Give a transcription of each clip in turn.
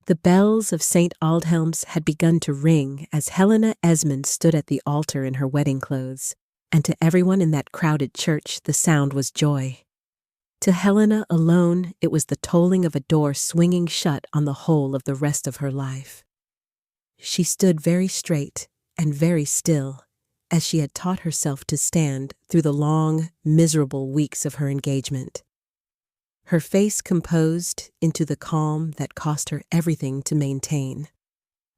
The bells of St. Aldhelm's had begun to ring as Helena Esmond stood at the altar in her wedding clothes, and to everyone in that crowded church the sound was joy. To Helena alone it was the tolling of a door swinging shut on the whole of the rest of her life. She stood very straight and very still, as she had taught herself to stand through the long, miserable weeks of her engagement. Her face composed into the calm that cost her everything to maintain.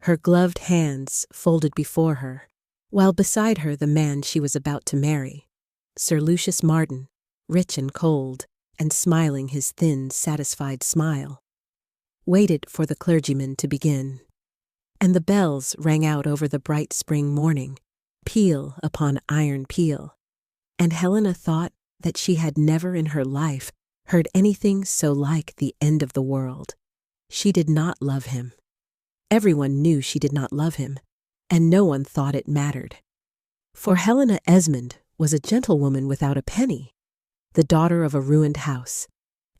Her gloved hands folded before her, while beside her the man she was about to marry, Sir Lucius Marden, rich and cold, and smiling his thin, satisfied smile, waited for the clergyman to begin. And the bells rang out over the bright spring morning, peal upon iron peal, and Helena thought that she had never in her life heard anything so like the end of the world. She did not love him. Everyone knew she did not love him, and no one thought it mattered. For Helena Esmond was a gentlewoman without a penny, the daughter of a ruined house,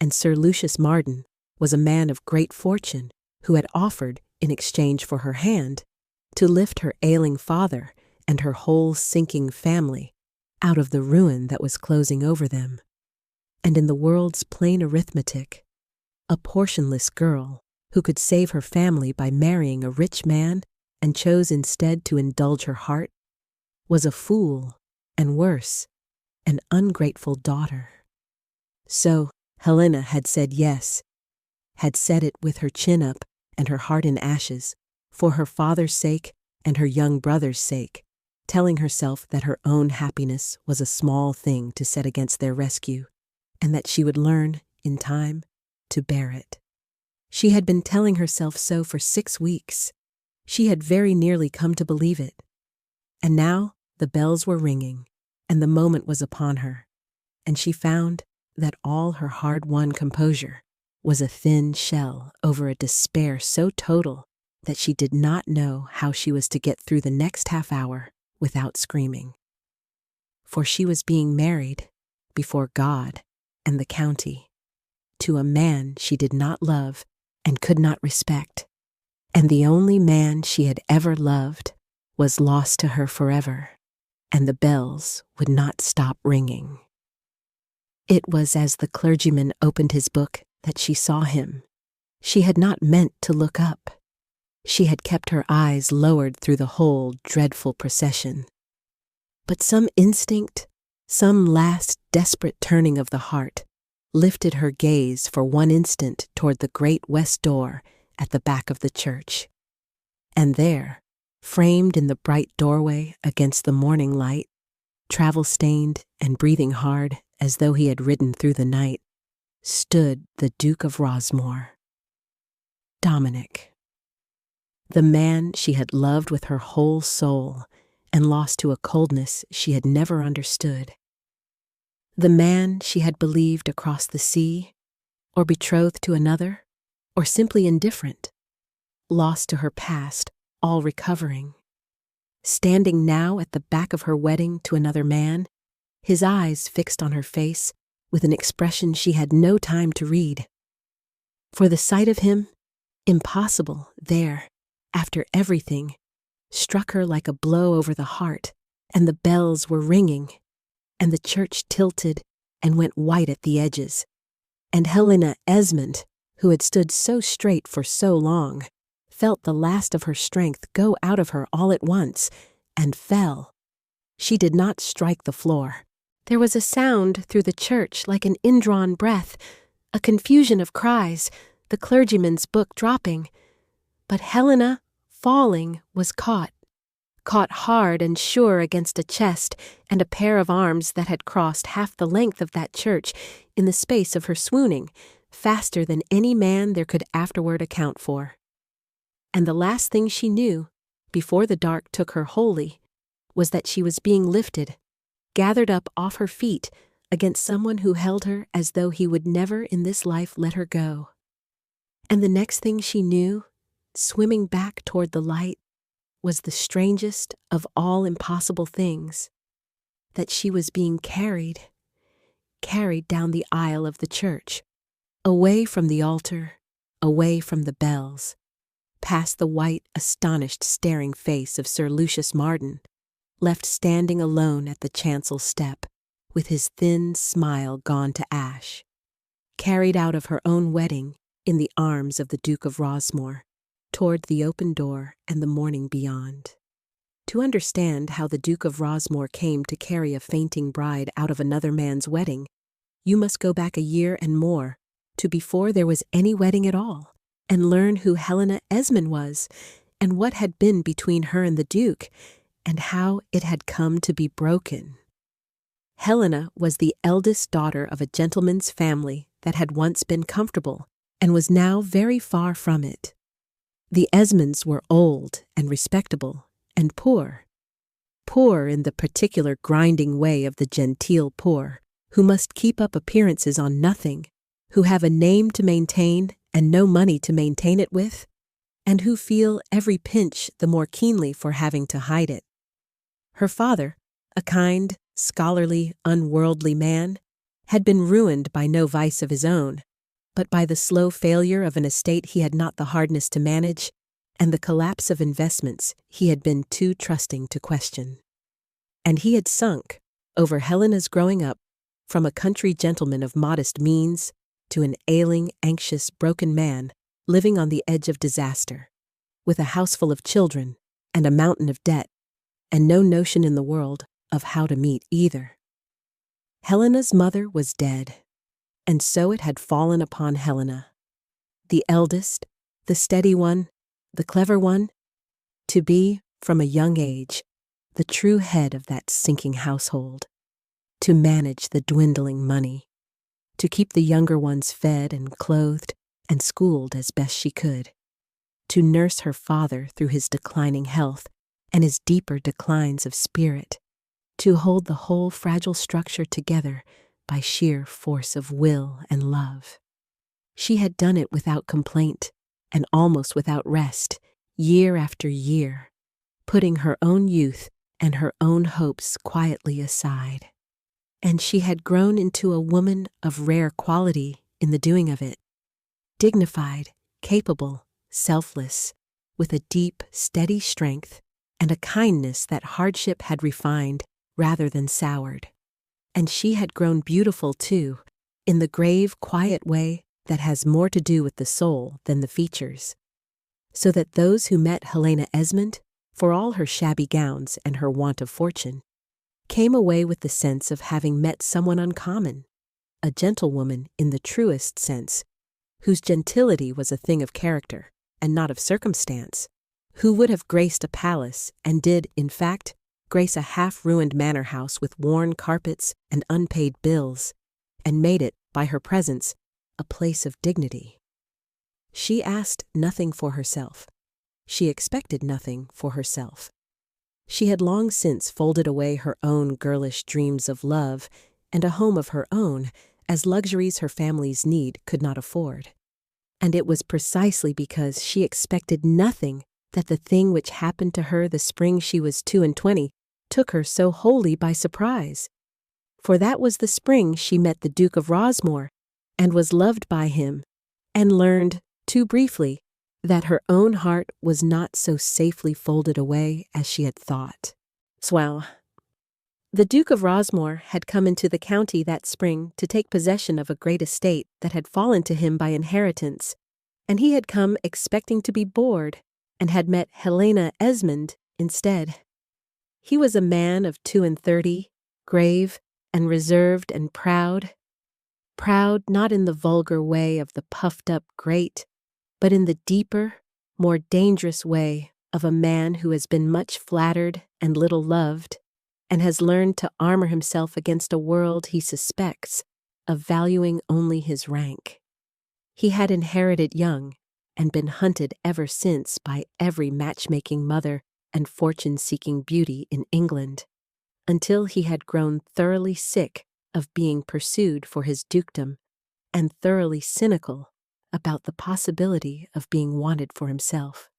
and Sir Lucius Marden was a man of great fortune who had offered, in exchange for her hand, to lift her ailing father and her whole sinking family out of the ruin that was closing over them. And in the world's plain arithmetic, a portionless girl who could save her family by marrying a rich man and chose instead to indulge her heart was a fool, and worse, an ungrateful daughter. So Helena had said yes, had said it with her chin up and her heart in ashes, for her father's sake and her young brother's sake, telling herself that her own happiness was a small thing to set against their rescue, and that she would learn, in time, to bear it. She had been telling herself so for 6 weeks. She had very nearly come to believe it. And now the bells were ringing, and the moment was upon her, and she found that all her hard-won composure was a thin shell over a despair so total that she did not know how she was to get through the next half hour without screaming. For she was being married, before God and the county, to a man she did not love and could not respect, and the only man she had ever loved was lost to her forever, and the bells would not stop ringing. It was as the clergyman opened his book that she saw him. She had not meant to look up. She had kept her eyes lowered through the whole dreadful procession. But some instinct, some last desperate turning of the heart, lifted her gaze for one instant toward the great west door at the back of the church. And there, framed in the bright doorway against the morning light, travel-stained and breathing hard as though he had ridden through the night, stood the Duke of Rosmore. Dominic. The man she had loved with her whole soul and lost to a coldness she had never understood. The man she had believed across the sea, or betrothed to another, or simply indifferent, lost to her past, all recovering. Standing now at the back of her wedding to another man, his eyes fixed on her face with an expression she had no time to read. For the sight of him, impossible there, after everything, struck her like a blow over the heart, and the bells were ringing, and the church tilted and went white at the edges, and Helena Esmond, who had stood so straight for so long, felt the last of her strength go out of her all at once, and fell. She did not strike the floor. There was a sound through the church like an indrawn breath, a confusion of cries, the clergyman's book dropping. But Helena, falling, was caught hard and sure against a chest and a pair of arms that had crossed half the length of that church in the space of her swooning, faster than any man there could afterward account for. And the last thing she knew, before the dark took her wholly, was that she was being lifted, gathered up off her feet against someone who held her as though he would never in this life let her go. And the next thing she knew, swimming back toward the light, was the strangest of all impossible things, that she was being carried down the aisle of the church, away from the altar, away from the bells, past the white, astonished, staring face of Sir Lucius Marden, left standing alone at the chancel step, with his thin smile gone to ash, carried out of her own wedding in the arms of the Duke of Rosmore, toward the open door and the morning beyond. To understand how the Duke of Rosmore came to carry a fainting bride out of another man's wedding, you must go back a year and more, to before there was any wedding at all, and learn who Helena Esmond was, and what had been between her and the Duke, and how it had come to be broken. Helena was the eldest daughter of a gentleman's family that had once been comfortable, and was now very far from it. The Esmonds were old and respectable, and poor. Poor in the particular grinding way of the genteel poor, who must keep up appearances on nothing, who have a name to maintain and no money to maintain it with, and who feel every pinch the more keenly for having to hide it. Her father, a kind, scholarly, unworldly man, had been ruined by no vice of his own, but by the slow failure of an estate he had not the hardness to manage, and the collapse of investments he had been too trusting to question. And he had sunk, over Helena's growing up, from a country gentleman of modest means to an ailing, anxious, broken man living on the edge of disaster, with a house full of children and a mountain of debt, and no notion in the world of how to meet either. Helena's mother was dead, and so it had fallen upon Helena, the eldest, the steady one, the clever one, to be, from a young age, the true head of that sinking household, to manage the dwindling money, to keep the younger ones fed and clothed and schooled as best she could, to nurse her father through his declining health and his deeper declines of spirit, to hold the whole fragile structure together by sheer force of will and love. She had done it without complaint and almost without rest, year after year, putting her own youth and her own hopes quietly aside. And she had grown into a woman of rare quality in the doing of it, dignified, capable, selfless, with a deep, steady strength and a kindness that hardship had refined rather than soured. And she had grown beautiful, too, in the grave, quiet way that has more to do with the soul than the features, so that those who met Helena Esmond, for all her shabby gowns and her want of fortune, came away with the sense of having met someone uncommon, a gentlewoman in the truest sense, whose gentility was a thing of character and not of circumstance, who would have graced a palace and did, in fact, grace a half-ruined manor house with worn carpets and unpaid bills, and made it, by her presence, a place of dignity. She asked nothing for herself. She expected nothing for herself. She had long since folded away her own girlish dreams of love and a home of her own as luxuries her family's need could not afford. And it was precisely because she expected nothing that the thing which happened to her the spring she was 22 took her so wholly by surprise. For that was the spring she met the Duke of Rosmore, and was loved by him, and learned, too briefly, that her own heart was not so safely folded away as she had thought. Well, the Duke of Rosmore had come into the county that spring to take possession of a great estate that had fallen to him by inheritance, and he had come expecting to be bored, and had met Helena Esmond instead. He was a man of 32, grave and reserved and proud not in the vulgar way of the puffed-up great, but in the deeper, more dangerous way of a man who has been much flattered and little loved, and has learned to armor himself against a world he suspects of valuing only his rank. He had inherited young, and been hunted ever since by every matchmaking mother and fortune-seeking beauty in England, until he had grown thoroughly sick of being pursued for his dukedom, and thoroughly cynical about the possibility of being wanted for himself.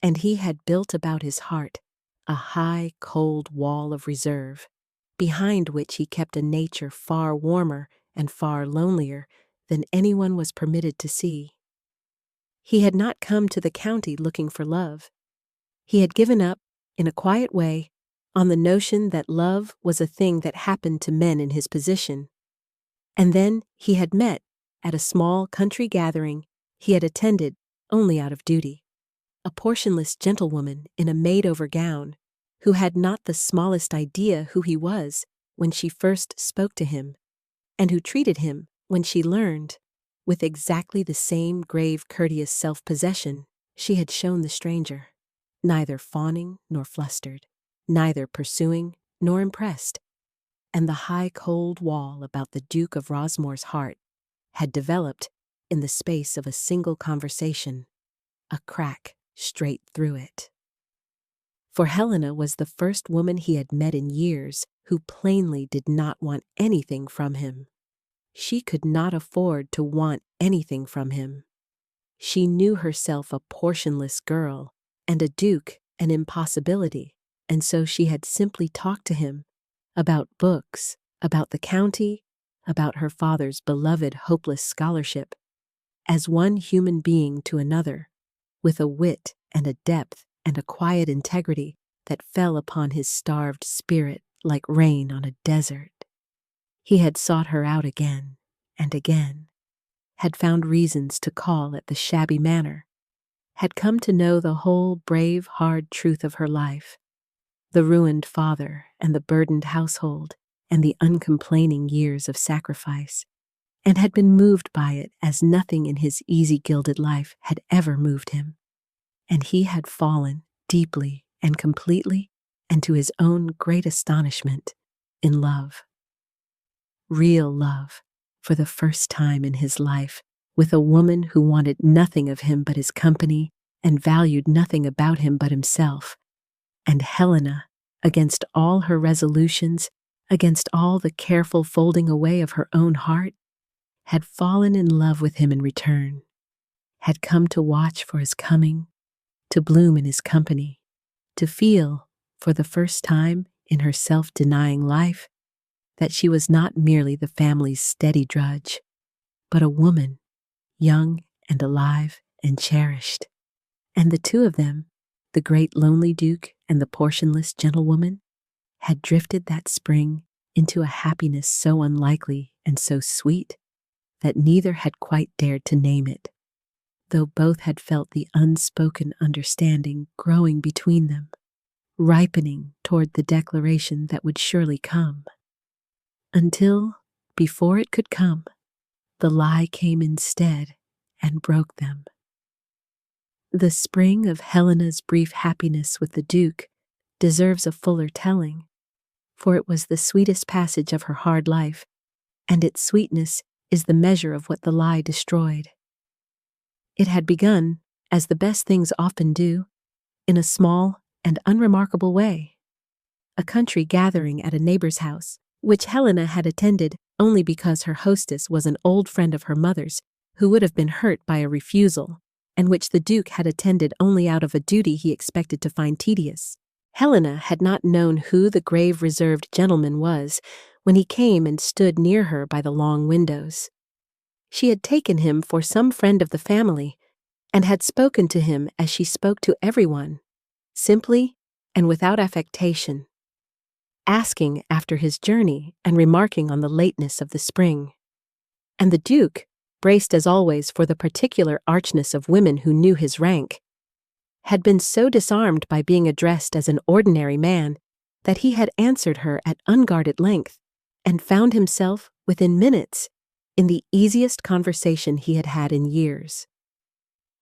And he had built about his heart a high, cold wall of reserve, behind which he kept a nature far warmer and far lonelier than anyone was permitted to see. He had not come to the county looking for love. He had given up, in a quiet way, on the notion that love was a thing that happened to men in his position. And then he had met, at a small country gathering he had attended only out of duty, a portionless gentlewoman in a made-over gown, who had not the smallest idea who he was when she first spoke to him, and who treated him, when she learned, with exactly the same grave, courteous self-possession she had shown the stranger, neither fawning nor flustered, neither pursuing nor impressed. And the high cold wall about the Duke of Rosmore's heart had developed, in the space of a single conversation, a crack straight through it. For Helena was the first woman he had met in years who plainly did not want anything from him. She could not afford to want anything from him. She knew herself a portionless girl, and a duke an impossibility, and so she had simply talked to him about books, about the county, about her father's beloved hopeless scholarship, as one human being to another, with a wit and a depth and a quiet integrity that fell upon his starved spirit like rain on a desert. He had sought her out again and again, had found reasons to call at the shabby manor, had come to know the whole brave, hard truth of her life, the ruined father and the burdened household and the uncomplaining years of sacrifice, and had been moved by it as nothing in his easy gilded life had ever moved him. And he had fallen deeply and completely, and to his own great astonishment, in love. Real love, for the first time in his life, with a woman who wanted nothing of him but his company and valued nothing about him but himself. And Helena, against all her resolutions, against all the careful folding away of her own heart, had fallen in love with him in return, had come to watch for his coming, to bloom in his company, to feel, for the first time in her self-denying life, that she was not merely the family's steady drudge, but a woman, young and alive and cherished. And the two of them, the great lonely duke and the portionless gentlewoman, had drifted that spring into a happiness so unlikely and so sweet that neither had quite dared to name it, though both had felt the unspoken understanding growing between them, ripening toward the declaration that would surely come. Until, before it could come, the lie came instead and broke them. The spring of Helena's brief happiness with the Duke deserves a fuller telling, for it was the sweetest passage of her hard life, and its sweetness is the measure of what the lie destroyed. It had begun, as the best things often do, in a small and unremarkable way. A country gathering at a neighbor's house, which Helena had attended only because her hostess was an old friend of her mother's who would have been hurt by a refusal, and which the Duke had attended only out of a duty he expected to find tedious. Helena had not known who the grave, reserved gentleman was when he came and stood near her by the long windows. She had taken him for some friend of the family, and had spoken to him as she spoke to everyone, simply and without affectation, asking after his journey and remarking on the lateness of the spring. And the Duke, braced as always for the particular archness of women who knew his rank, had been so disarmed by being addressed as an ordinary man that he had answered her at unguarded length, and found himself, within minutes, in the easiest conversation he had had in years.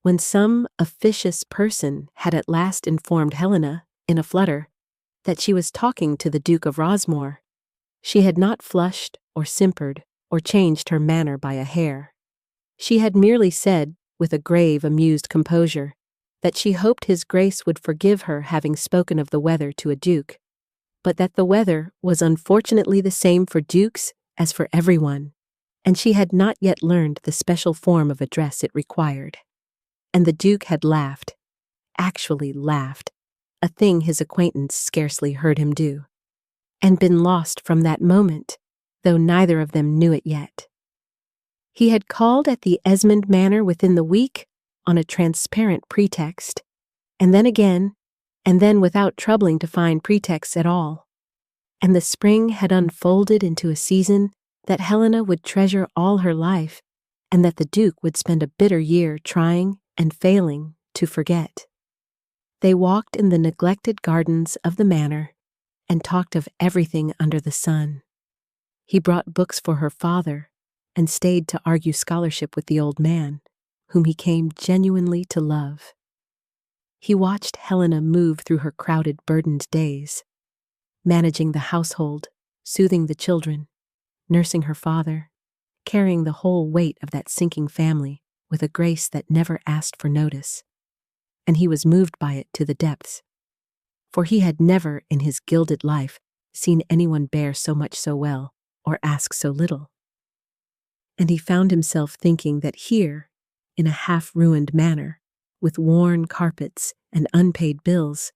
When some officious person had at last informed Helena, in a flutter, that she was talking to the Duke of Rosmore, she had not flushed or simpered or changed her manner by a hair. She had merely said, with a grave, amused composure, that she hoped his grace would forgive her having spoken of the weather to a duke, but that the weather was unfortunately the same for dukes as for everyone, and she had not yet learned the special form of address it required. And the Duke had laughed, actually laughed, a thing his acquaintance scarcely heard him do, and been lost from that moment, though neither of them knew it yet. He had called at the Esmond manor within the week, on a transparent pretext, and then again, and then without troubling to find pretexts at all. And the spring had unfolded into a season that Helena would treasure all her life, and that the Duke would spend a bitter year trying and failing to forget. They walked in the neglected gardens of the manor and talked of everything under the sun. He brought books for her father and stayed to argue scholarship with the old man, whom he came genuinely to love. He watched Helena move through her crowded, burdened days, managing the household, soothing the children, nursing her father, carrying the whole weight of that sinking family with a grace that never asked for notice. And he was moved by it to the depths, for he had never in his gilded life seen anyone bear so much so well or ask so little. And he found himself thinking that here, in a half-ruined manor, with worn carpets and unpaid bills,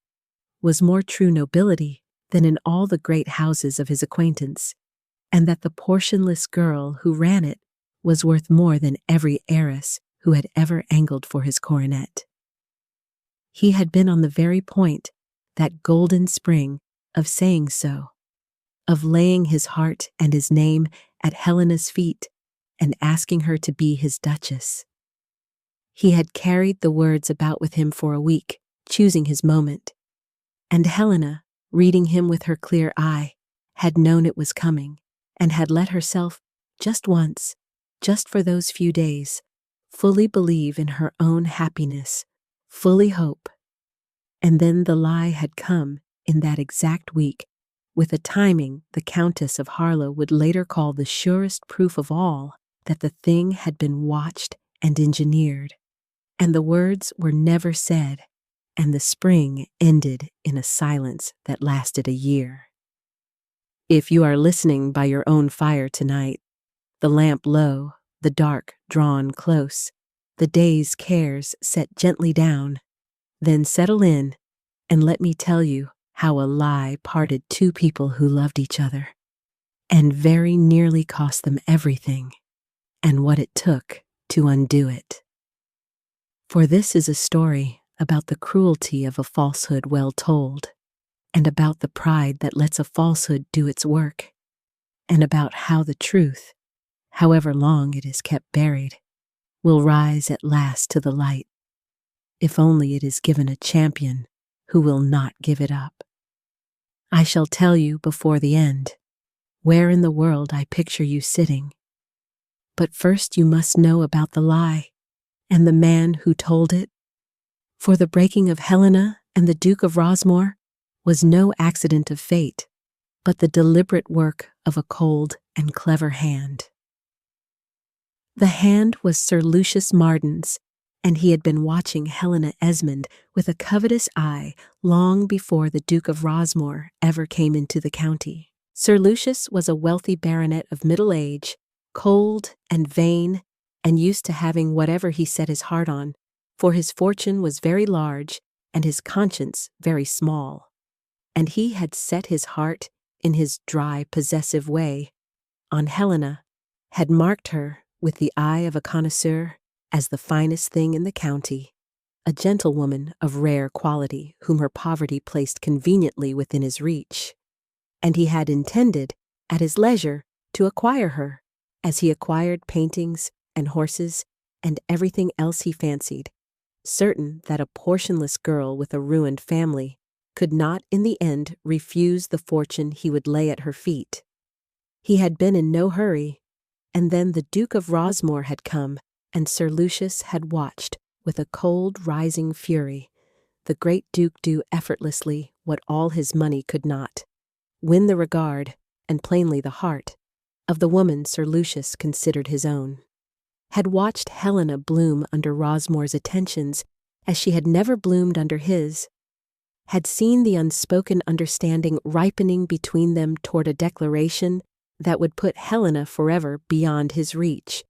was more true nobility than in all the great houses of his acquaintance, and that the portionless girl who ran it was worth more than every heiress who had ever angled for his coronet. He had been on the very point, that golden spring, of saying so, of laying his heart and his name at Helena's feet and asking her to be his duchess. He had carried the words about with him for a week, choosing his moment, and Helena, reading him with her clear eye, had known it was coming, and had let herself, just once, just for those few days, fully believe in her own happiness, fully hope. And then the lie had come in that exact week, with a timing the Countess of Harlow would later call the surest proof of all that the thing had been watched and engineered. And the words were never said, and the spring ended in a silence that lasted a year. If you are listening by your own fire tonight, the lamp low, the dark drawn close, the day's cares set gently down, then settle in and let me tell you how a lie parted two people who loved each other, and very nearly cost them everything, and what it took to undo it. For this is a story about the cruelty of a falsehood well told, and about the pride that lets a falsehood do its work, and about how the truth, however long it is kept buried, will rise at last to the light, if only it is given a champion who will not give it up. I shall tell you before the end where in the world I picture you sitting. But first you must know about the lie and the man who told it. For the breaking of Helena and the Duke of Rosmore was no accident of fate, but the deliberate work of a cold and clever hand. The hand was Sir Lucius Marden's, and he had been watching Helena Esmond with a covetous eye long before the Duke of Rosmore ever came into the county. Sir Lucius was a wealthy baronet of middle age, cold and vain, and used to having whatever he set his heart on, for his fortune was very large and his conscience very small. And he had set his heart, in his dry, possessive way, on Helena, had marked her, with the eye of a connoisseur, as the finest thing in the county, a gentlewoman of rare quality whom her poverty placed conveniently within his reach. And he had intended, at his leisure, to acquire her, as he acquired paintings and horses and everything else he fancied, certain that a portionless girl with a ruined family could not in the end refuse the fortune he would lay at her feet. He had been in no hurry, and then the Duke of Rosmore had come, and Sir Lucius had watched, with a cold rising fury, the great Duke do effortlessly what all his money could not, win the regard, and plainly the heart, of the woman Sir Lucius considered his own. Had watched Helena bloom under Rosmore's attentions as she had never bloomed under his, had seen the unspoken understanding ripening between them toward a declaration that would put Helena forever beyond his reach,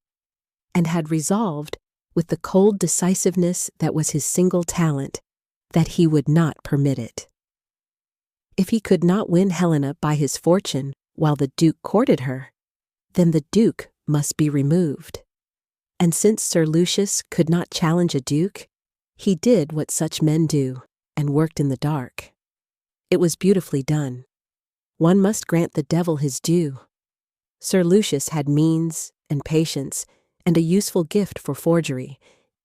and had resolved, with the cold decisiveness that was his single talent, that he would not permit it. If he could not win Helena by his fortune while the Duke courted her, then the Duke must be removed. And since Sir Lucius could not challenge a duke, he did what such men do, and worked in the dark. It was beautifully done. One must grant the devil his due. Sir Lucius had means and patience, and a useful gift for forgery,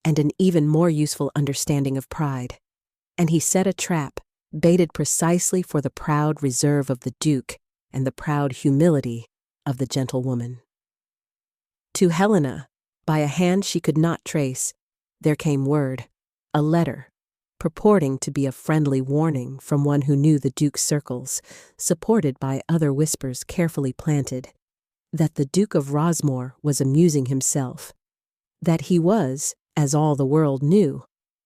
and an even more useful understanding of pride. And he set a trap, baited precisely for the proud reserve of the duke and the proud humility of the gentlewoman. To Helena, by a hand she could not trace, there came word, a letter, purporting to be a friendly warning from one who knew the duke's circles, supported by other whispers carefully planted, that the Duke of Rosmore was amusing himself, that he was, as all the world knew,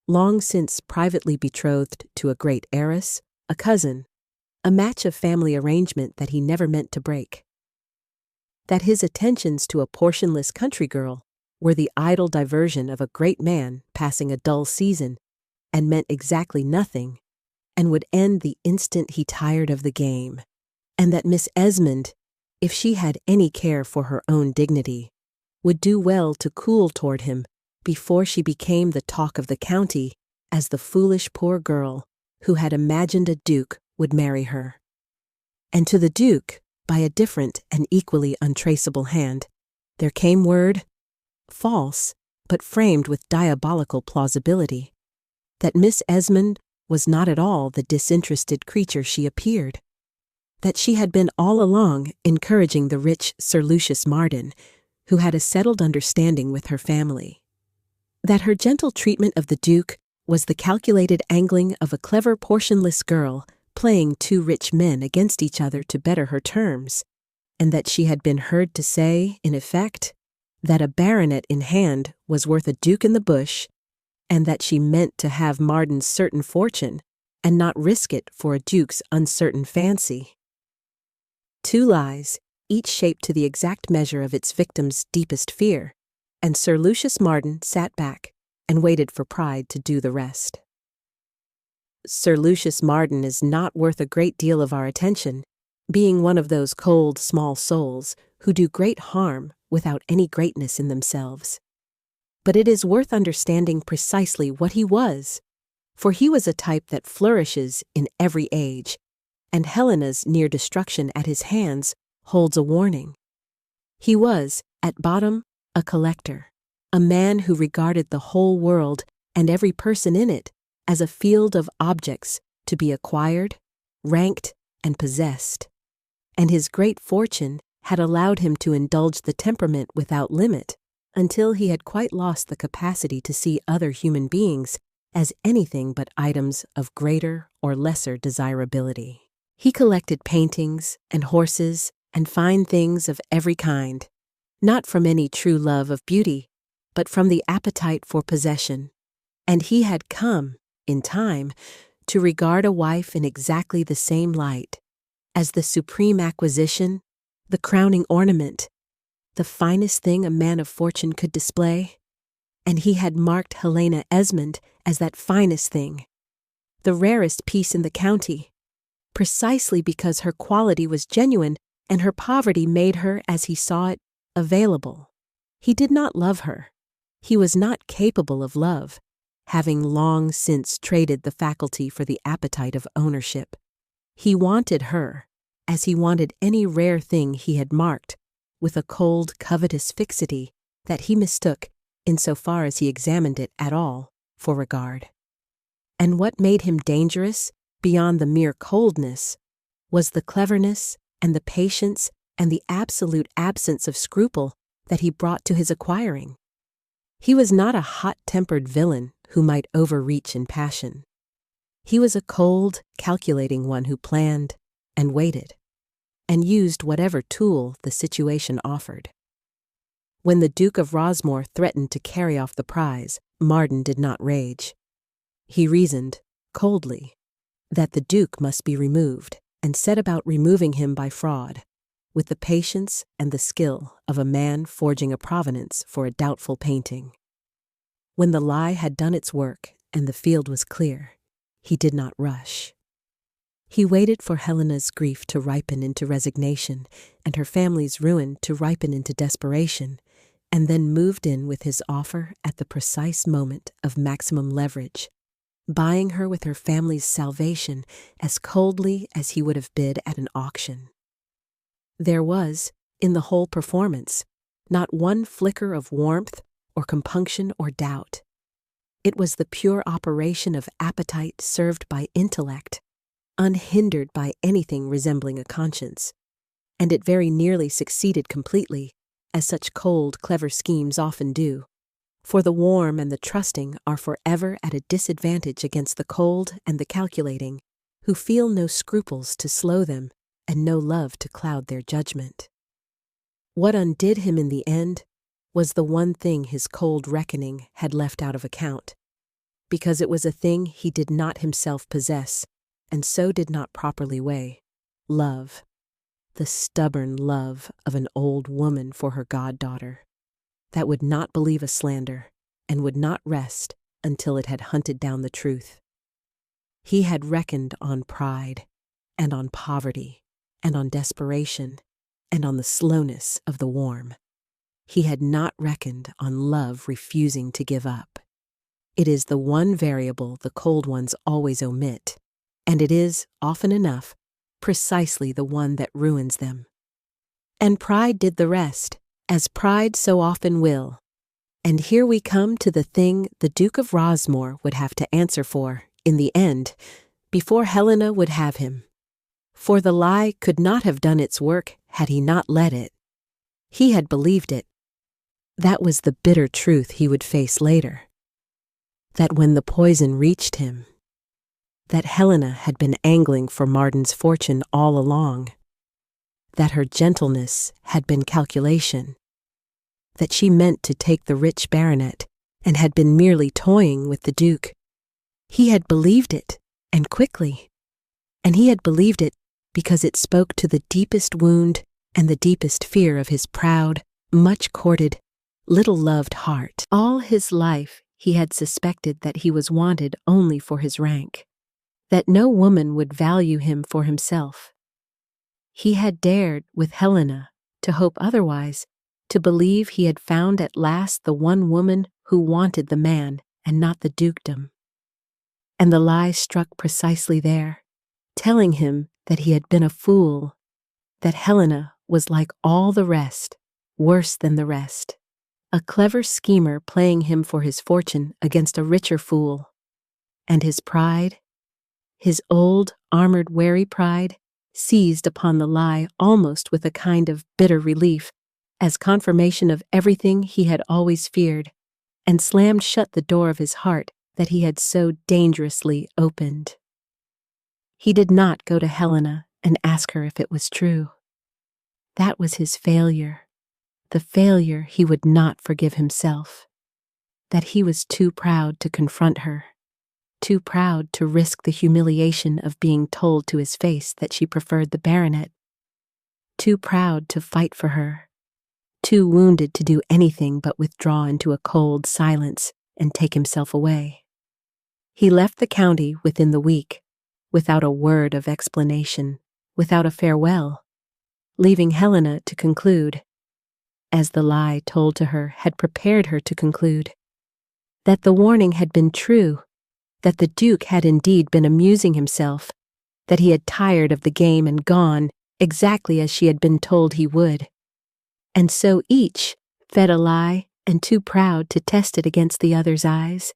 long since privately betrothed to a great heiress, a cousin, a match of family arrangement that he never meant to break, that his attentions to a portionless country girl were the idle diversion of a great man passing a dull season, and meant exactly nothing, and would end the instant he tired of the game, and that Miss Esmond, if she had any care for her own dignity, would do well to cool toward him before she became the talk of the county as the foolish poor girl who had imagined a duke would marry her. And to the duke, by a different and equally untraceable hand, there came word, false, but framed with diabolical plausibility, that Miss Esmond was not at all the disinterested creature she appeared, that she had been all along encouraging the rich Sir Lucius Marden, who had a settled understanding with her family, that her gentle treatment of the duke was the calculated angling of a clever portionless girl playing two rich men against each other to better her terms, and that she had been heard to say, in effect, that a baronet in hand was worth a duke in the bush, and that she meant to have Marden's certain fortune and not risk it for a duke's uncertain fancy. Two lies, each shaped to the exact measure of its victim's deepest fear, and Sir Lucius Marden sat back and waited for pride to do the rest. Sir Lucius Marden is not worth a great deal of our attention, being one of those cold, small souls who do great harm without any greatness in themselves. But it is worth understanding precisely what he was, for he was a type that flourishes in every age, and Helena's near destruction at his hands holds a warning. He was, at bottom, a collector, a man who regarded the whole world and every person in it as a field of objects to be acquired, ranked, and possessed. And his great fortune had allowed him to indulge the temperament without limit, until he had quite lost the capacity to see other human beings as anything but items of greater or lesser desirability. He collected paintings and horses and fine things of every kind, not from any true love of beauty, but from the appetite for possession. And he had come, in time, to regard a wife in exactly the same light, as the supreme acquisition, the crowning ornament, the finest thing a man of fortune could display. And he had marked Helena Esmond as that finest thing, the rarest piece in the county, precisely because her quality was genuine and her poverty made her, as he saw it, available. He did not love her. He was not capable of love, having long since traded the faculty for the appetite of ownership. He wanted her, as he wanted any rare thing he had marked, with a cold, covetous fixity that he mistook, in so far as he examined it at all, for regard. And what made him dangerous, beyond the mere coldness, was the cleverness and the patience and the absolute absence of scruple that he brought to his acquiring. He was not a hot-tempered villain who might overreach in passion. He was a cold, calculating one who planned and waited, and used whatever tool the situation offered. When the Duke of Rosmore threatened to carry off the prize, Marden did not rage. He reasoned, coldly, that the Duke must be removed, and set about removing him by fraud, with the patience and the skill of a man forging a provenance for a doubtful painting. When the lie had done its work and the field was clear, he did not rush. He waited for Helena's grief to ripen into resignation and her family's ruin to ripen into desperation, and then moved in with his offer at the precise moment of maximum leverage, buying her with her family's salvation as coldly as he would have bid at an auction. There was, in the whole performance, not one flicker of warmth or compunction or doubt. It was the pure operation of appetite served by intellect, unhindered by anything resembling a conscience, and it very nearly succeeded completely, as such cold, clever schemes often do, for the warm and the trusting are forever at a disadvantage against the cold and the calculating, who feel no scruples to slow them and no love to cloud their judgment. What undid him in the end was the one thing his cold reckoning had left out of account, because it was a thing he did not himself possess, and so did not properly weigh: love. The stubborn love of an old woman for her goddaughter, that would not believe a slander and would not rest until it had hunted down the truth. He had reckoned on pride, and on poverty, and on desperation, and on the slowness of the warm. He had not reckoned on love refusing to give up. It is the one variable the cold ones always omit, and it is, often enough, precisely the one that ruins them. And pride did the rest, as pride so often will. And here we come to the thing the Duke of Rosmore would have to answer for, in the end, before Helena would have him. For the lie could not have done its work had he not let it. He had believed it. That was the bitter truth he would face later. That when the poison reached him, that Helena had been angling for Marden's fortune all along, that her gentleness had been calculation, that she meant to take the rich baronet and had been merely toying with the Duke. He had believed it, and quickly, and he had believed it because it spoke to the deepest wound and the deepest fear of his proud, much-courted, little-loved heart. All his life he had suspected that he was wanted only for his rank, that no woman would value him for himself. He had dared, with Helena, to hope otherwise, to believe he had found at last the one woman who wanted the man and not the dukedom. And the lie struck precisely there, telling him that he had been a fool, that Helena was like all the rest, worse than the rest, a clever schemer playing him for his fortune against a richer fool. And his pride, his old, armored, wary pride, seized upon the lie almost with a kind of bitter relief, as confirmation of everything he had always feared, and slammed shut the door of his heart that he had so dangerously opened. He did not go to Helena and ask her if it was true. That was his failure, the failure he would not forgive himself, that he was too proud to confront her, too proud to risk the humiliation of being told to his face that she preferred the baronet, too proud to fight for her, too wounded to do anything but withdraw into a cold silence and take himself away. He left the county within the week, without a word of explanation, without a farewell, leaving Helena to conclude, as the lie told to her had prepared her to conclude, that the warning had been true, that the Duke had indeed been amusing himself, that he had tired of the game and gone, exactly as she had been told he would. And so each, fed a lie and too proud to test it against the other's eyes,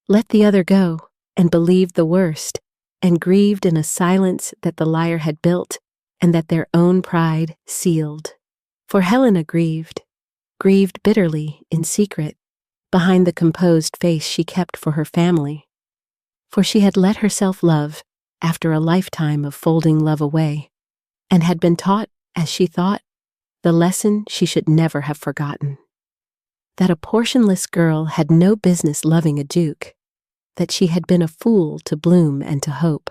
let the other go and believed the worst, and grieved in a silence that the liar had built and that their own pride sealed. For Helena grieved bitterly in secret, behind the composed face she kept for her family. For she had let herself love after a lifetime of folding love away, and had been taught, as she thought, the lesson she should never have forgotten: that a portionless girl had no business loving a duke, that she had been a fool to bloom and to hope,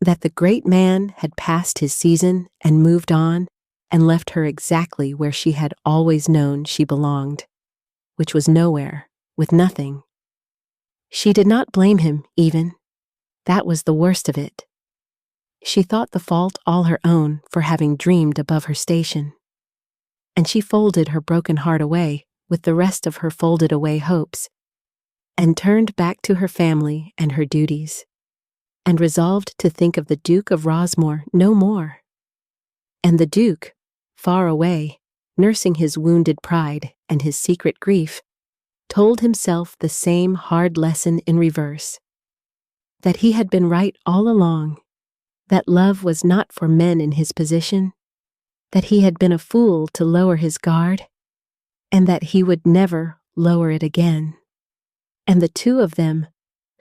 that the great man had passed his season and moved on and left her exactly where she had always known she belonged, which was nowhere, with nothing. She did not blame him, even. That was the worst of it. She thought the fault all her own for having dreamed above her station. And she folded her broken heart away with the rest of her folded away hopes, and turned back to her family and her duties, and resolved to think of the Duke of Rosmore no more. And the Duke, far away, nursing his wounded pride and his secret grief, told himself the same hard lesson in reverse: that he had been right all along, that love was not for men in his position, that he had been a fool to lower his guard, and that he would never lower it again. And the two of them,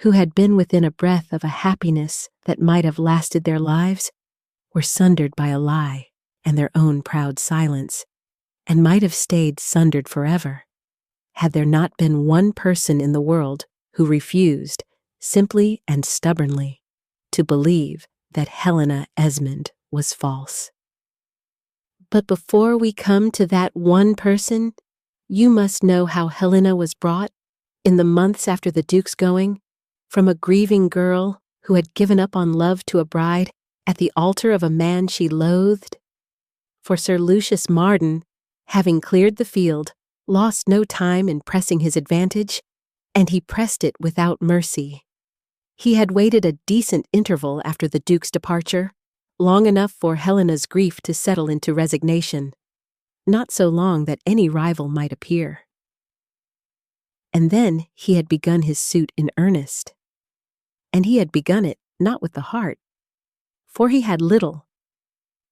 who had been within a breath of a happiness that might have lasted their lives, were sundered by a lie and their own proud silence, and might have stayed sundered forever, had there not been one person in the world who refused, simply and stubbornly, to believe that Helena Esmond was false. But before we come to that one person, you must know how Helena was brought, in the months after the Duke's going, from a grieving girl who had given up on love to a bride at the altar of a man she loathed. For Sir Lucius Marden, having cleared the field, lost no time in pressing his advantage, and he pressed it without mercy. He had waited a decent interval after the Duke's departure, long enough for Helena's grief to settle into resignation, not so long that any rival might appear. And then he had begun his suit in earnest. And he had begun it not with the heart, for he had little,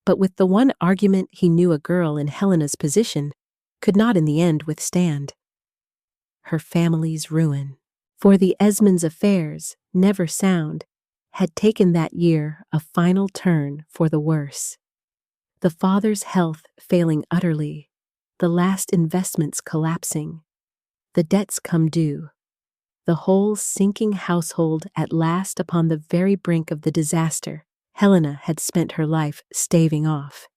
but with the one argument he knew a girl in Helena's position could not in the end withstand: her family's ruin. For the Esmonds' affairs, never sound, had taken that year a final turn for the worse. The father's health failing utterly, the last investments collapsing, the debts come due, the whole sinking household at last upon the very brink of the disaster Helena had spent her life staving off.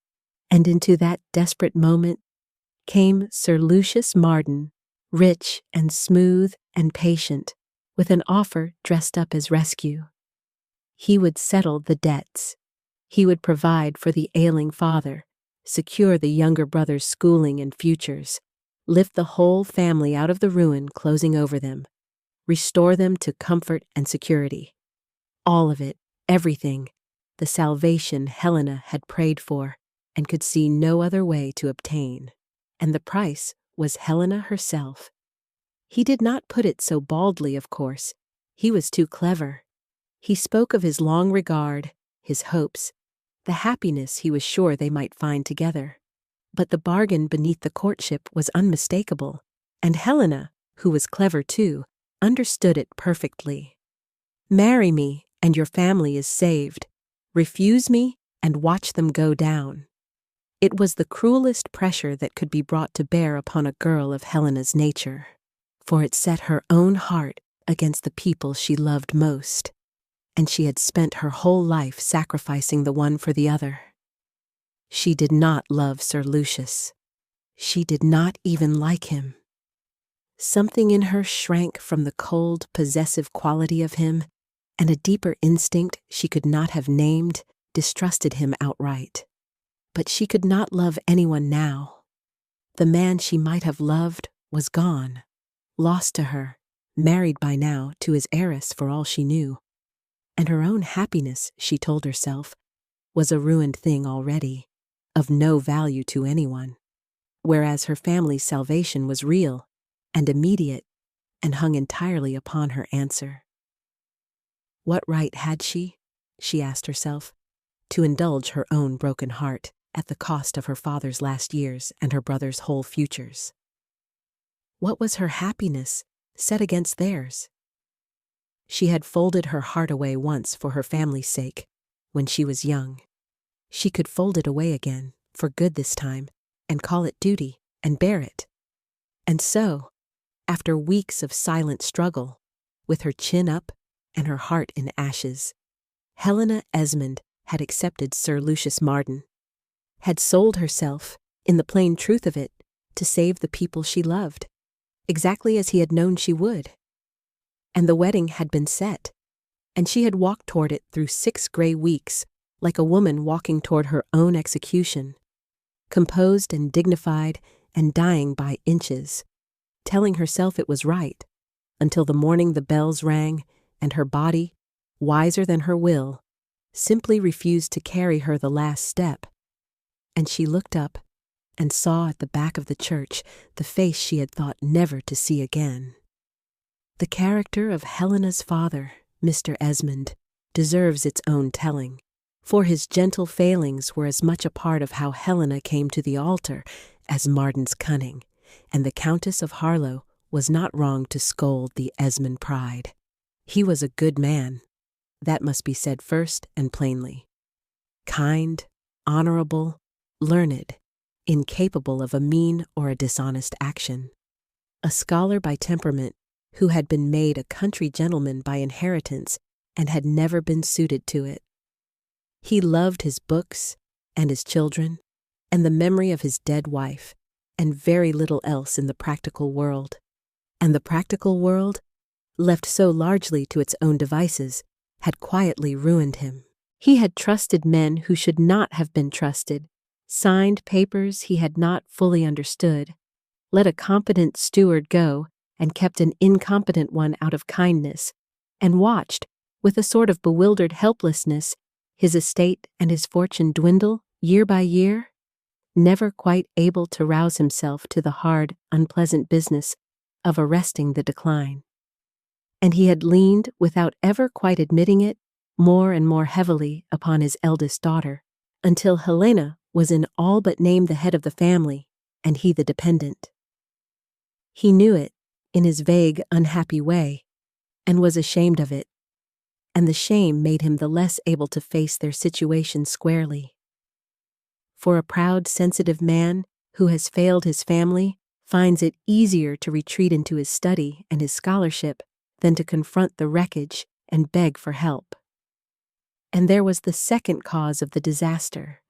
And into that desperate moment came Sir Lucius Marden, rich and smooth and patient, with an offer dressed up as rescue. He would settle the debts. He would provide for the ailing father, secure the younger brother's schooling and futures, lift the whole family out of the ruin closing over them, restore them to comfort and security. All of it, everything, the salvation Helena had prayed for and could see no other way to obtain. And the price was Helena herself. He did not put it so baldly, of course. He was too clever. He spoke of his long regard, his hopes, the happiness he was sure they might find together. But the bargain beneath the courtship was unmistakable, and Helena, who was clever too, understood it perfectly. Marry me, and your family is saved. Refuse me, and watch them go down. It was the cruelest pressure that could be brought to bear upon a girl of Helena's nature, for it set her own heart against the people she loved most, and she had spent her whole life sacrificing the one for the other. She did not love Sir Lucius. She did not even like him. Something in her shrank from the cold, possessive quality of him, and a deeper instinct she could not have named distrusted him outright. But she could not love anyone now. The man she might have loved was gone, lost to her, married by now to his heiress for all she knew. And her own happiness, she told herself, was a ruined thing already, of no value to anyone, whereas her family's salvation was real and immediate and hung entirely upon her answer. What right had she asked herself, to indulge her own broken heart at the cost of her father's last years and her brother's whole futures? What was her happiness set against theirs? She had folded her heart away once for her family's sake, when she was young. She could fold it away again, for good this time, and call it duty, and bear it. And so, after weeks of silent struggle, with her chin up and her heart in ashes, Helena Esmond had accepted Sir Lucius Marden, had sold herself, in the plain truth of it, to save the people she loved, exactly as he had known she would. And the wedding had been set, and she had walked toward it through 6 gray weeks, like a woman walking toward her own execution, composed and dignified and dying by inches, telling herself it was right, until the morning the bells rang, and her body, wiser than her will, simply refused to carry her the last step. And she looked up and saw at the back of the church the face she had thought never to see again. The character of Helena's father, Mr. Esmond, deserves its own telling, for his gentle failings were as much a part of how Helena came to the altar as Marden's cunning, and the Countess of Harlow was not wrong to scold the Esmond pride. He was a good man, that must be said first and plainly. Kind, honorable, learned, incapable of a mean or a dishonest action. A scholar by temperament, who had been made a country gentleman by inheritance and had never been suited to it. He loved his books and his children and the memory of his dead wife, and very little else in the practical world. And the practical world, left so largely to its own devices, had quietly ruined him. He had trusted men who should not have been trusted, signed papers he had not fully understood, let a competent steward go and kept an incompetent one out of kindness, and watched, with a sort of bewildered helplessness, his estate and his fortune dwindle year by year, never quite able to rouse himself to the hard, unpleasant business of arresting the decline. And he had leaned, without ever quite admitting it, more and more heavily upon his eldest daughter, until Helena was in all but name the head of the family, and he the dependent. He knew it, in his vague, unhappy way, and was ashamed of it, and the shame made him the less able to face their situation squarely. For a proud, sensitive man who has failed his family finds it easier to retreat into his study and his scholarship than to confront the wreckage and beg for help. And there was the second cause of the disaster,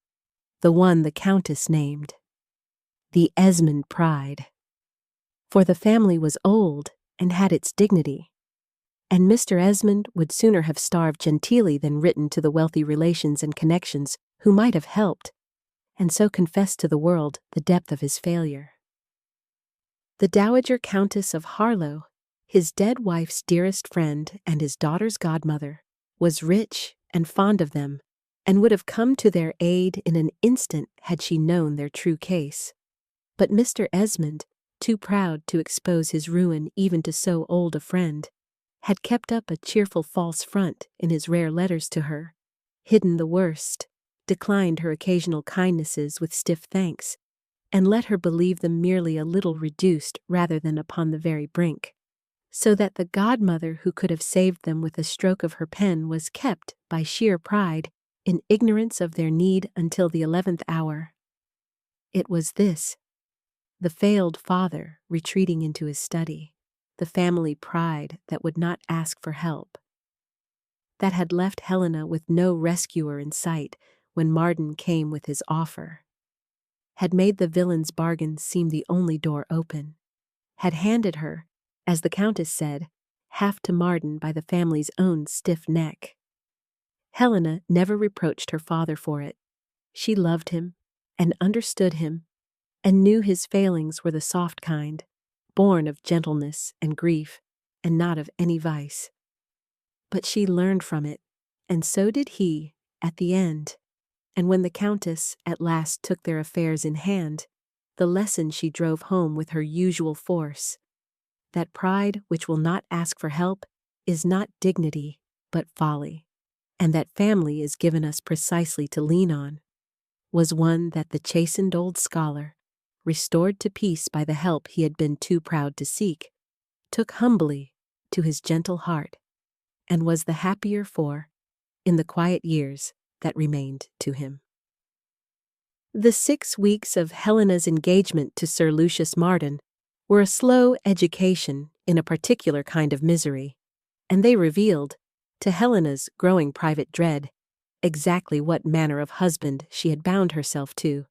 the one the Countess named, the Esmond pride. For the family was old and had its dignity, and Mr. Esmond would sooner have starved genteelly than written to the wealthy relations and connections who might have helped, and so confessed to the world the depth of his failure. The Dowager Countess of Harlow, his dead wife's dearest friend and his daughter's godmother, was rich and fond of them, and would have come to their aid in an instant had she known their true case. But Mr. Esmond, too proud to expose his ruin even to so old a friend, had kept up a cheerful false front in his rare letters to her, hidden the worst, declined her occasional kindnesses with stiff thanks, and let her believe them merely a little reduced rather than upon the very brink, so that the godmother who could have saved them with a stroke of her pen was kept, by sheer pride, in ignorance of their need until the 11th hour. It was this, the failed father retreating into his study, the family pride that would not ask for help, that had left Helena with no rescuer in sight when Marden came with his offer, had made the villain's bargain seem the only door open, had handed her, as the Countess said, half to Marden by the family's own stiff neck. Helena never reproached her father for it. She loved him, and understood him, and knew his failings were the soft kind, born of gentleness and grief, and not of any vice. But she learned from it, and so did he, at the end, and when the Countess at last took their affairs in hand, the lesson she drove home with her usual force, that pride which will not ask for help is not dignity, but folly, and that family is given us precisely to lean on, was one that the chastened old scholar, restored to peace by the help he had been too proud to seek, took humbly to his gentle heart, and was the happier for, in the quiet years that remained to him. The 6 weeks of Helena's engagement to Sir Lucius Marden were a slow education in a particular kind of misery, and they revealed, to Helena's growing private dread, exactly what manner of husband she had bound herself to,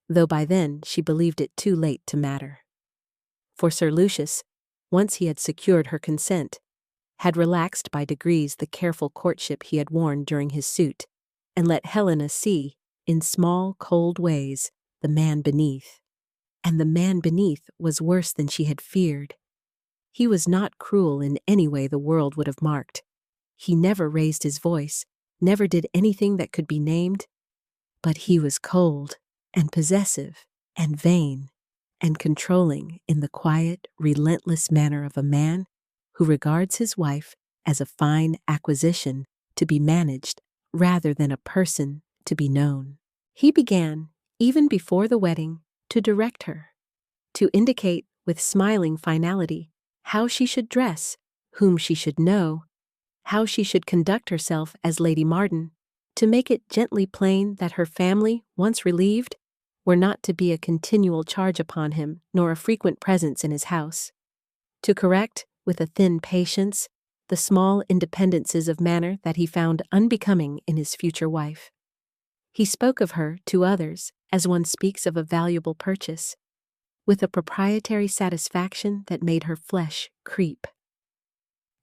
though by then she believed it too late to matter. For Sir Lucius, once he had secured her consent, had relaxed by degrees the careful courtship he had worn during his suit, and let Helena see, in small, cold ways, the man beneath. and the man beneath was worse than she had feared. He was not cruel in any way the world would have marked. He never raised his voice, never did anything that could be named, but he was cold and possessive and vain and controlling in the quiet, relentless manner of a man who regards his wife as a fine acquisition to be managed rather than a person to be known. He began, even before the wedding, to direct her, to indicate with smiling finality how she should dress, whom she should know, how she should conduct herself as Lady Marden, to make it gently plain that her family, once relieved, were not to be a continual charge upon him nor a frequent presence in his house, to correct, with a thin patience, the small independences of manner that he found unbecoming in his future wife. He spoke of her to others as one speaks of a valuable purchase, with a proprietary satisfaction that made her flesh creep.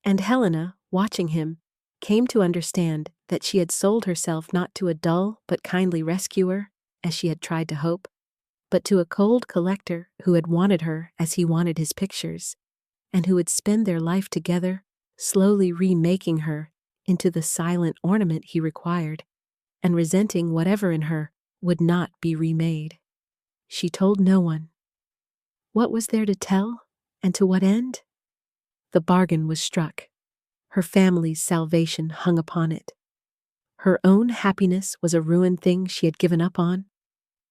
And Helena, watching him, came to understand that she had sold herself not to a dull but kindly rescuer, as she had tried to hope, but to a cold collector who had wanted her as he wanted his pictures, and who would spend their life together, slowly remaking her into the silent ornament he required, and resenting whatever in her would not be remade. She told no one. What was there to tell, and to what end? The bargain was struck. Her family's salvation hung upon it. Her own happiness was a ruined thing she had given up on,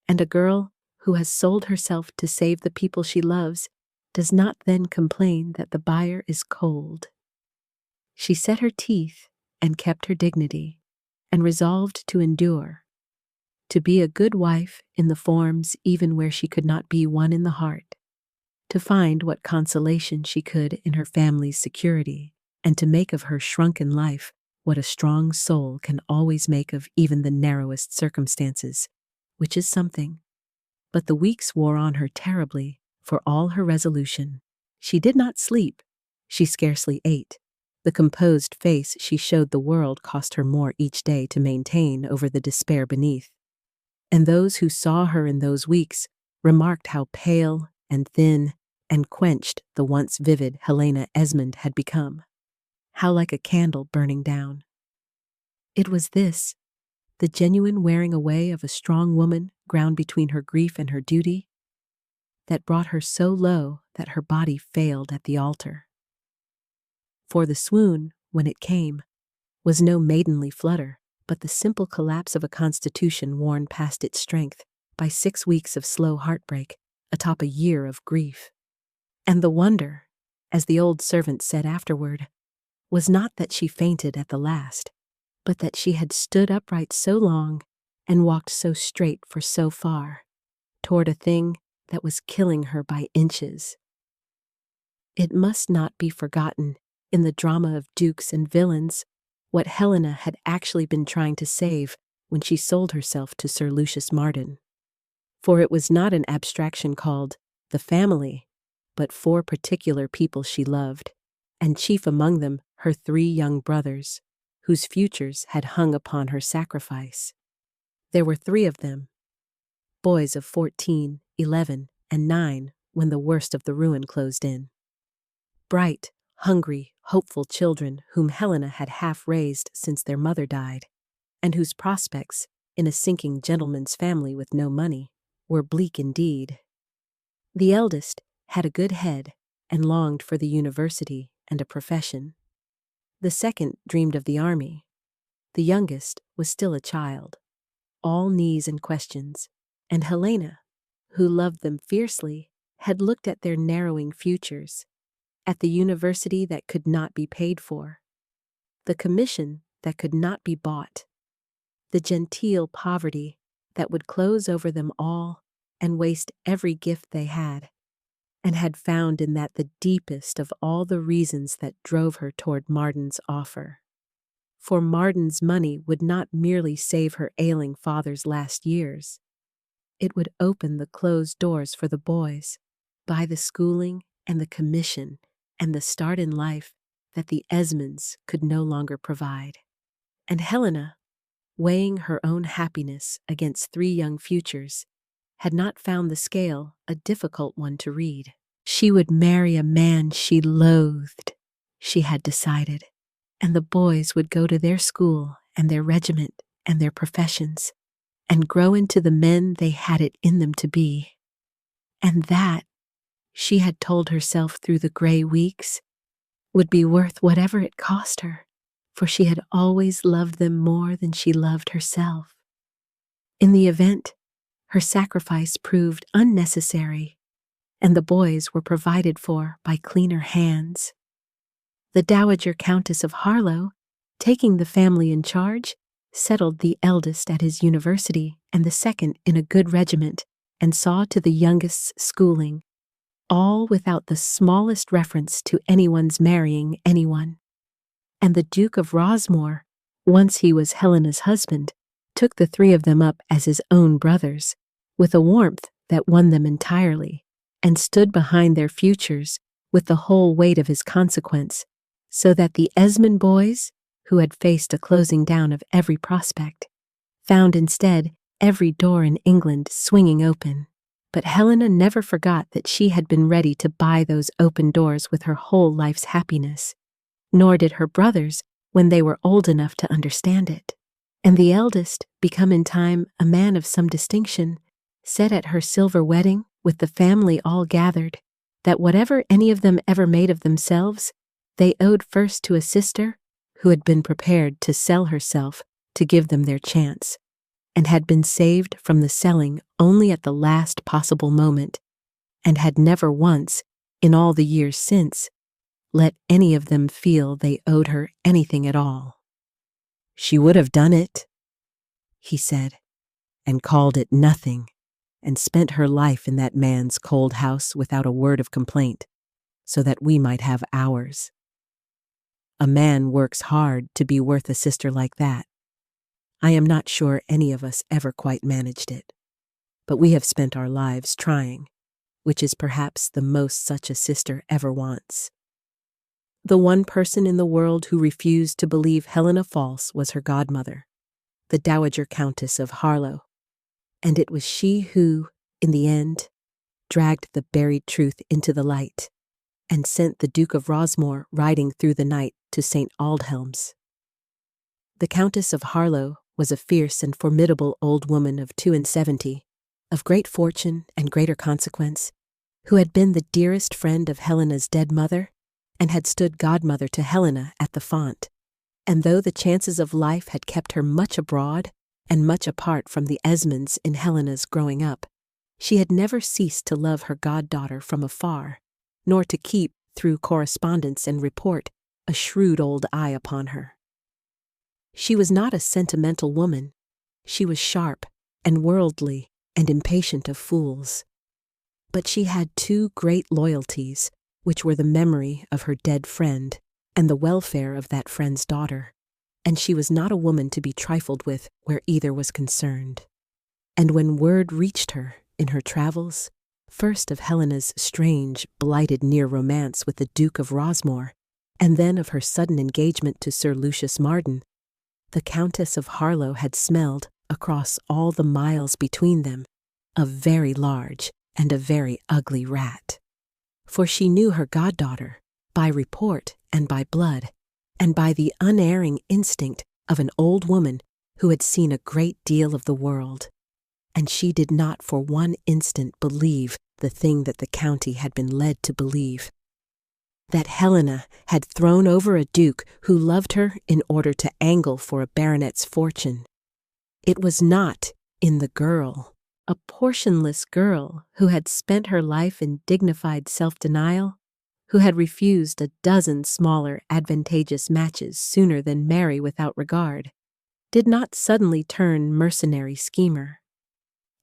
and a girl who has sold herself to save the people she loves does not then complain that the buyer is cold. She set her teeth and kept her dignity, and resolved to endure, to be a good wife in the forms even where she could not be one in the heart, to find what consolation she could in her family's security, and to make of her shrunken life what a strong soul can always make of even the narrowest circumstances, which is something. But the weeks wore on her terribly, for all her resolution. She did not sleep. She scarcely ate. The composed face she showed the world cost her more each day to maintain over the despair beneath. And those who saw her in those weeks remarked how pale and thin and quenched the once vivid Helena Esmond had become, how like a candle burning down. It was this, the genuine wearing away of a strong woman ground between her grief and her duty, that brought her so low that her body failed at the altar. For the swoon, when it came, was no maidenly flutter, but the simple collapse of a constitution worn past its strength by 6 weeks of slow heartbreak atop a year of grief. And the wonder, as the old servant said afterward, was not that she fainted at the last, but that she had stood upright so long and walked so straight for so far, toward a thing that was killing her by inches. It must not be forgotten, in the drama of dukes and villains, what Helena had actually been trying to save when she sold herself to Sir Lucius Marden. For it was not an abstraction called the family, but 4 particular people she loved, and chief among them her 3 young brothers, whose futures had hung upon her sacrifice. There were 3 of them, boys of 14, 11, and 9 when the worst of the ruin closed in. Bright, hungry, hopeful children whom Helena had half raised since their mother died, and whose prospects, in a sinking gentleman's family with no money, were bleak indeed. The eldest had a good head and longed for the university and a profession. The second dreamed of the army. The youngest was still a child, all knees and questions, and Helena, who loved them fiercely, had looked at their narrowing futures, at the university that could not be paid for, the commission that could not be bought, the genteel poverty that would close over them all and waste every gift they had found in that the deepest of all the reasons that drove her toward Marden's offer. For Marden's money would not merely save her ailing father's last years. It would open the closed doors for the boys, buy the schooling and the commission and the start in life that the Esmonds could no longer provide. And Helena, weighing her own happiness against 3 young futures, had not found the scale a difficult one to read. She would marry a man she loathed, she had decided, and the boys would go to their school and their regiment and their professions and grow into the men they had it in them to be. And that, she had told herself through the gray weeks, would be worth whatever it cost her, for she had always loved them more than she loved herself. In the event, her sacrifice proved unnecessary, and the boys were provided for by cleaner hands. The Dowager Countess of Harlow, taking the family in charge, settled the eldest at his university and the second in a good regiment, and saw to the youngest's schooling, all without the smallest reference to anyone's marrying anyone. And the Duke of Rosmore, once he was Helena's husband, took the three of them up as his own brothers, with a warmth that won them entirely, and stood behind their futures with the whole weight of his consequence, so that the Esmond boys, who had faced a closing down of every prospect, found instead every door in England swinging open. But Helena never forgot that she had been ready to buy those open doors with her whole life's happiness, nor did her brothers when they were old enough to understand it. And the eldest, become in time a man of some distinction, said at her silver wedding, with the family all gathered, that whatever any of them ever made of themselves, they owed first to a sister who had been prepared to sell herself to give them their chance, and had been saved from the selling only at the last possible moment, and had never once, in all the years since, let any of them feel they owed her anything at all. She would have done it, he said, and called it nothing, and spent her life in that man's cold house without a word of complaint, so that we might have ours. A man works hard to be worth a sister like that. I am not sure any of us ever quite managed it, but we have spent our lives trying, which is perhaps the most such a sister ever wants. The one person in the world who refused to believe Helena false was her godmother, the Dowager Countess of Harlow, and it was she who, in the end, dragged the buried truth into the light and sent the Duke of Rosmore riding through the night to St. Aldhelm's. The Countess of Harlow was a fierce and formidable old woman of 72, of great fortune and greater consequence, who had been the dearest friend of Helena's dead mother, and had stood godmother to Helena at the font. And though the chances of life had kept her much abroad and much apart from the Esmonds in Helena's growing up, she had never ceased to love her goddaughter from afar, nor to keep, through correspondence and report, a shrewd old eye upon her. She was not a sentimental woman. She was sharp and worldly and impatient of fools. But she had two great loyalties, which were the memory of her dead friend and the welfare of that friend's daughter, and she was not a woman to be trifled with where either was concerned. And when word reached her, in her travels, first of Helena's strange, blighted near romance with the Duke of Rosmore, and then of her sudden engagement to Sir Lucius Marden, the Countess of Harlow had smelled, across all the miles between them, a very large and a very ugly rat. For she knew her goddaughter, by report and by blood, and by the unerring instinct of an old woman who had seen a great deal of the world, and she did not for one instant believe the thing that the county had been led to believe, that Helena had thrown over a duke who loved her in order to angle for a baronet's fortune. It was not in the girl, a portionless girl who had spent her life in dignified self-denial, who had refused a dozen smaller advantageous matches sooner than marry without regard, did not suddenly turn mercenary schemer.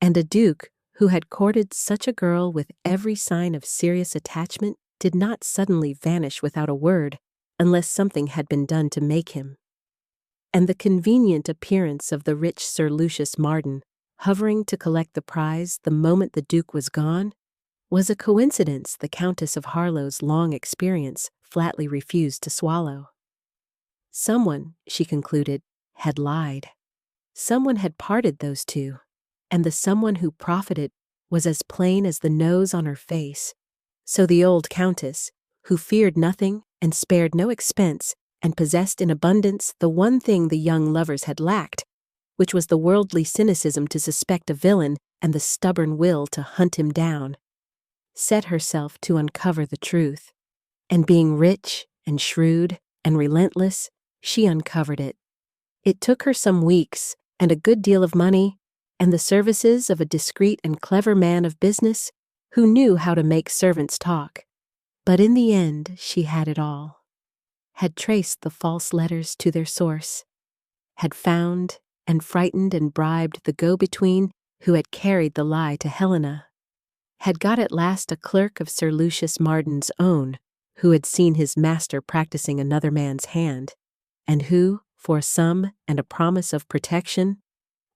And a duke who had courted such a girl with every sign of serious attachment did not suddenly vanish without a word unless something had been done to make him. And the convenient appearance of the rich Sir Lucius Marden, hovering to collect the prize the moment the Duke was gone, was a coincidence the Countess of Harlow's long experience flatly refused to swallow. Someone, she concluded, had lied. Someone had parted those two, and the someone who profited was as plain as the nose on her face. So the old countess, who feared nothing and spared no expense, and possessed in abundance the one thing the young lovers had lacked, which was the worldly cynicism to suspect a villain and the stubborn will to hunt him down, set herself to uncover the truth. And being rich and shrewd and relentless, she uncovered it. It took her some weeks and a good deal of money and the services of a discreet and clever man of business who knew how to make servants talk. But in the end she had it all, had traced the false letters to their source, had found and frightened and bribed the go-between who had carried the lie to Helena, had got at last a clerk of Sir Lucius Marden's own, who had seen his master practicing another man's hand, and who, for a sum and a promise of protection,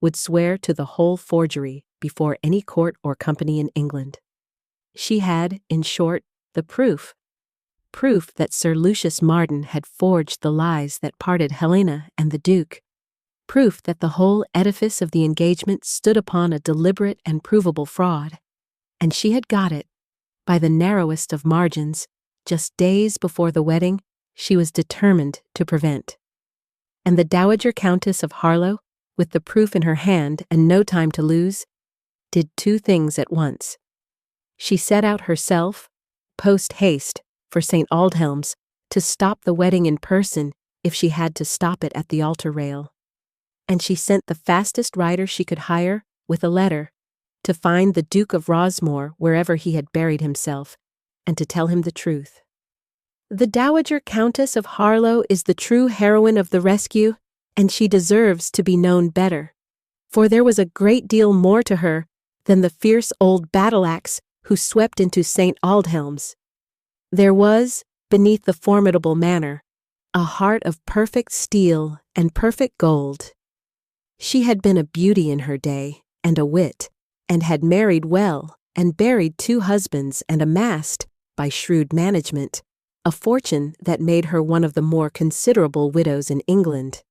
would swear to the whole forgery before any court or company in England. She had, in short, the proof that Sir Lucius Marden had forged the lies that parted Helena and the Duke, proof that the whole edifice of the engagement stood upon a deliberate and provable fraud, and she had got it, by the narrowest of margins, just days before the wedding she was determined to prevent. And the Dowager Countess of Harlow, with the proof in her hand and no time to lose, did two things at once. She set out herself, post-haste, for St. Aldhelm's, to stop the wedding in person if she had to stop it at the altar rail. And she sent the fastest rider she could hire, with a letter, to find the Duke of Rosmore wherever he had buried himself, and to tell him the truth. The Dowager Countess of Harlow is the true heroine of the rescue, and she deserves to be known better, for there was a great deal more to her than the fierce old battle-axe who swept into St. Aldhelm's. There was, beneath the formidable manner, a heart of perfect steel and perfect gold. She had been a beauty in her day, and a wit, and had married well, and buried 2 husbands, and amassed, by shrewd management, a fortune that made her one of the more considerable widows in England.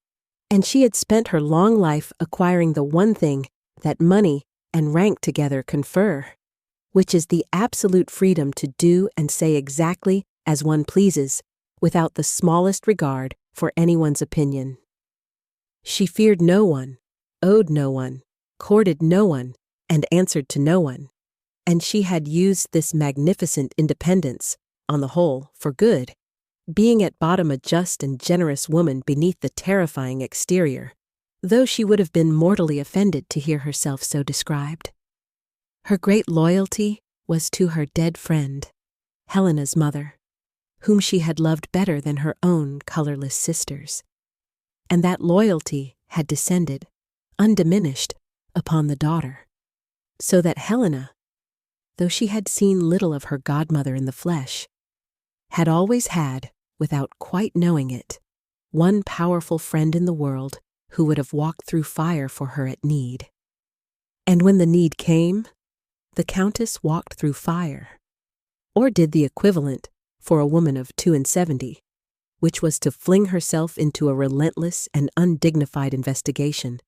And she had spent her long life acquiring the one thing that money and rank together confer, which is the absolute freedom to do and say exactly as one pleases, without the smallest regard for anyone's opinion. She feared no one, owed no one, courted no one, and answered to no one, and she had used this magnificent independence, on the whole, for good, being at bottom a just and generous woman beneath the terrifying exterior, though she would have been mortally offended to hear herself so described. Her great loyalty was to her dead friend, Helena's mother, whom she had loved better than her own colorless sisters, and that loyalty had descended, undiminished, upon the daughter, so that Helena, though she had seen little of her godmother in the flesh, had always had, without quite knowing it, one powerful friend in the world who would have walked through fire for her at need. And when the need came, the Countess walked through fire, or did the equivalent for a woman of 72, which was to fling herself into a relentless and undignified investigation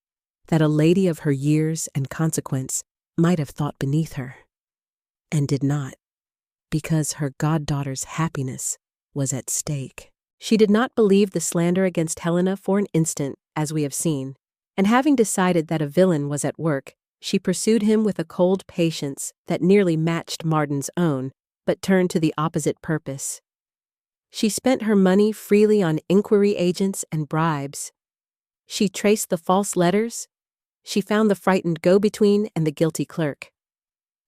that a lady of her years and consequence might have thought beneath her, and did not, because her goddaughter's happiness was at stake. She did not believe the slander against Helena for an instant, as we have seen, and having decided that a villain was at work, she pursued him with a cold patience that nearly matched Marden's own, but turned to the opposite purpose. She spent her money freely on inquiry agents and bribes. She traced the false letters. She found the frightened go-between and the guilty clerk.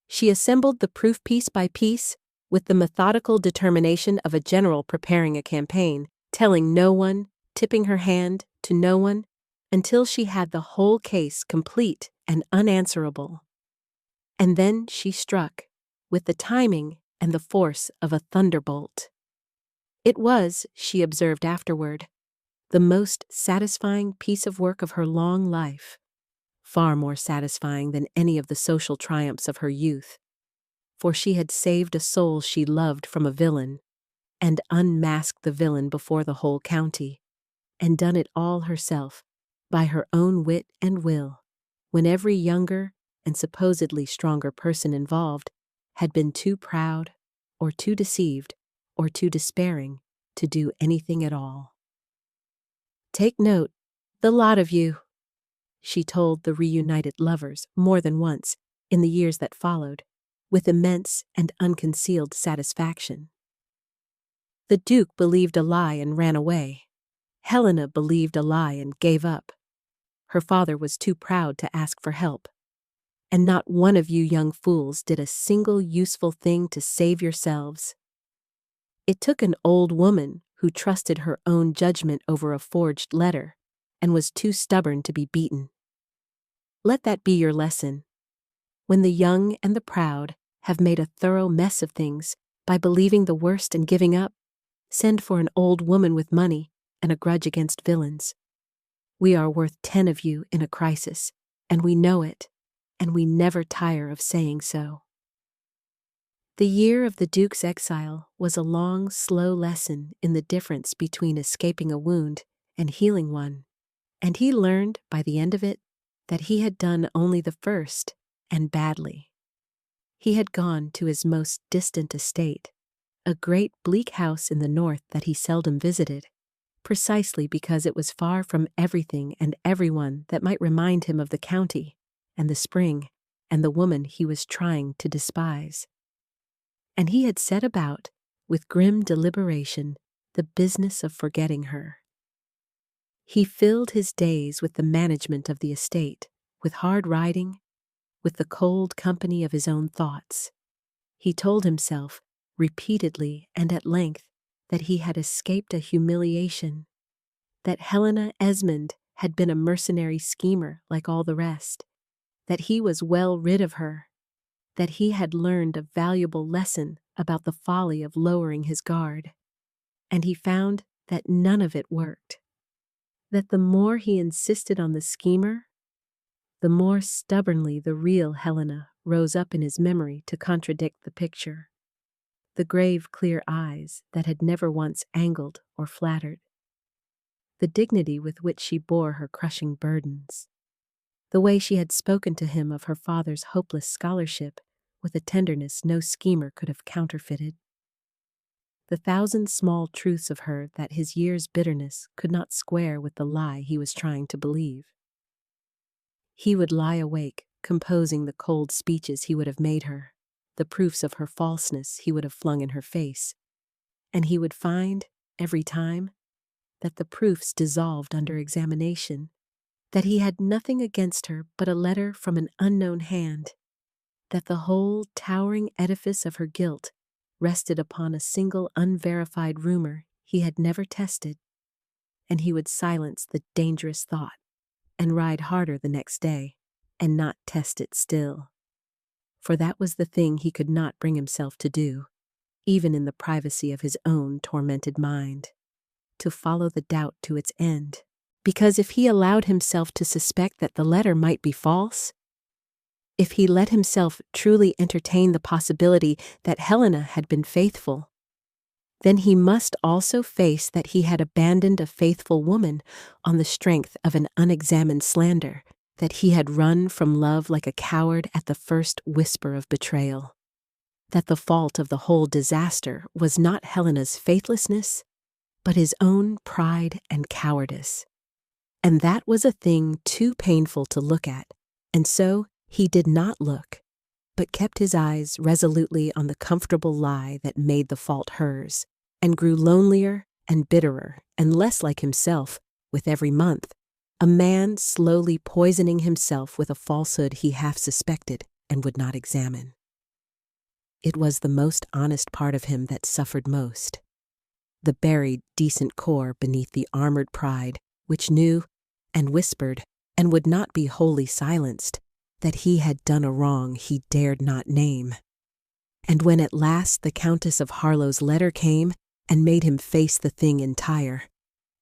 She assembled the proof piece by piece with the methodical determination of a general preparing a campaign, telling no one, tipping her hand to no one, until she had the whole case complete and unanswerable. And then she struck, with the timing and the force of a thunderbolt. It was, she observed afterward, the most satisfying piece of work of her long life, far more satisfying than any of the social triumphs of her youth, for she had saved a soul she loved from a villain, and unmasked the villain before the whole county, and done it all herself, by her own wit and will, when every younger, and supposedly stronger person involved had been too proud, or too deceived, or too despairing to do anything at all. "Take note, the lot of you," she told the reunited lovers more than once in the years that followed, with immense and unconcealed satisfaction. The Duke believed a lie and ran away. Helena believed a lie and gave up. Her father was too proud to ask for help. And not one of you young fools did a single useful thing to save yourselves. It took an old woman who trusted her own judgment over a forged letter and was too stubborn to be beaten. Let that be your lesson. When the young and the proud have made a thorough mess of things by believing the worst and giving up, send for an old woman with money and a grudge against villains. We are worth 10 of you in a crisis, and we know it, and we never tire of saying so. The year of the Duke's exile was a long, slow lesson in the difference between escaping a wound and healing one, and he learned by the end of it that he had done only the first, and badly. He had gone to his most distant estate, a great bleak house in the north that he seldom visited, precisely because it was far from everything and everyone that might remind him of the county, and the spring, and the woman he was trying to despise. And he had set about, with grim deliberation, the business of forgetting her. He filled his days with the management of the estate, with hard riding, with the cold company of his own thoughts. He told himself, repeatedly and at length, that he had escaped a humiliation, that Helena Esmond had been a mercenary schemer like all the rest, that he was well rid of her, that he had learned a valuable lesson about the folly of lowering his guard, and he found that none of it worked, that the more he insisted on the schemer, the more stubbornly the real Helena rose up in his memory to contradict the picture. The grave, clear eyes that had never once angled or flattered, the dignity with which she bore her crushing burdens, the way she had spoken to him of her father's hopeless scholarship with a tenderness no schemer could have counterfeited, the thousand small truths of her that his year's bitterness could not square with the lie he was trying to believe. He would lie awake, composing the cold speeches he would have made her, the proofs of her falseness he would have flung in her face, and he would find, every time, that the proofs dissolved under examination, that he had nothing against her but a letter from an unknown hand, that the whole towering edifice of her guilt rested upon a single unverified rumor he had never tested, and he would silence the dangerous thought and ride harder the next day and not test it still. For that was the thing he could not bring himself to do, even in the privacy of his own tormented mind, to follow the doubt to its end, because if he allowed himself to suspect that the letter might be false, if he let himself truly entertain the possibility that Helena had been faithful, then he must also face that he had abandoned a faithful woman on the strength of an unexamined slander, that he had run from love like a coward at the first whisper of betrayal, that the fault of the whole disaster was not Helena's faithlessness, but his own pride and cowardice. And that was a thing too painful to look at, and so he did not look, but kept his eyes resolutely on the comfortable lie that made the fault hers, and grew lonelier and bitterer and less like himself with every month, a man slowly poisoning himself with a falsehood he half suspected and would not examine. It was the most honest part of him that suffered most, the buried, decent core beneath the armored pride which knew and whispered and would not be wholly silenced that he had done a wrong he dared not name. And when at last the Countess of Harlow's letter came and made him face the thing entire,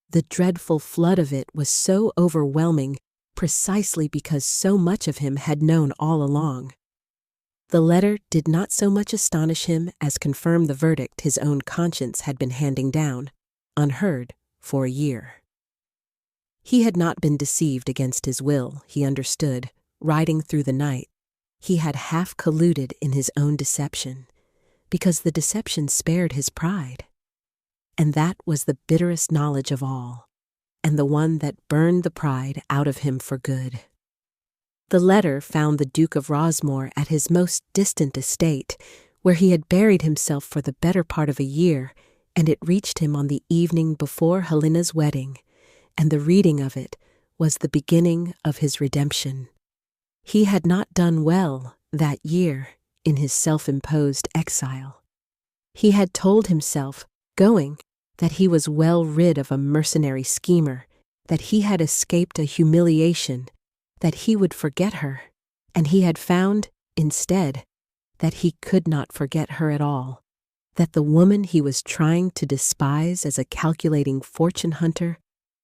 the dreadful flood of it was so overwhelming precisely because so much of him had known all along. The letter did not so much astonish him as confirm the verdict his own conscience had been handing down, unheard, for a year. He had not been deceived against his will, he understood, riding through the night, He had half colluded in his own deception, because the deception spared his pride. And that was the bitterest knowledge of all, and the one that burned the pride out of him for good. The letter found the Duke of Rosmore at his most distant estate, where he had buried himself for the better part of a year, and it reached him on the evening before Helena's wedding, and the reading of it was the beginning of his redemption. He had not done well that year in his self-imposed exile. He had told himself, going, that he was well rid of a mercenary schemer, that he had escaped a humiliation, that he would forget her, and he had found, instead, that he could not forget her at all, that the woman he was trying to despise as a calculating fortune hunter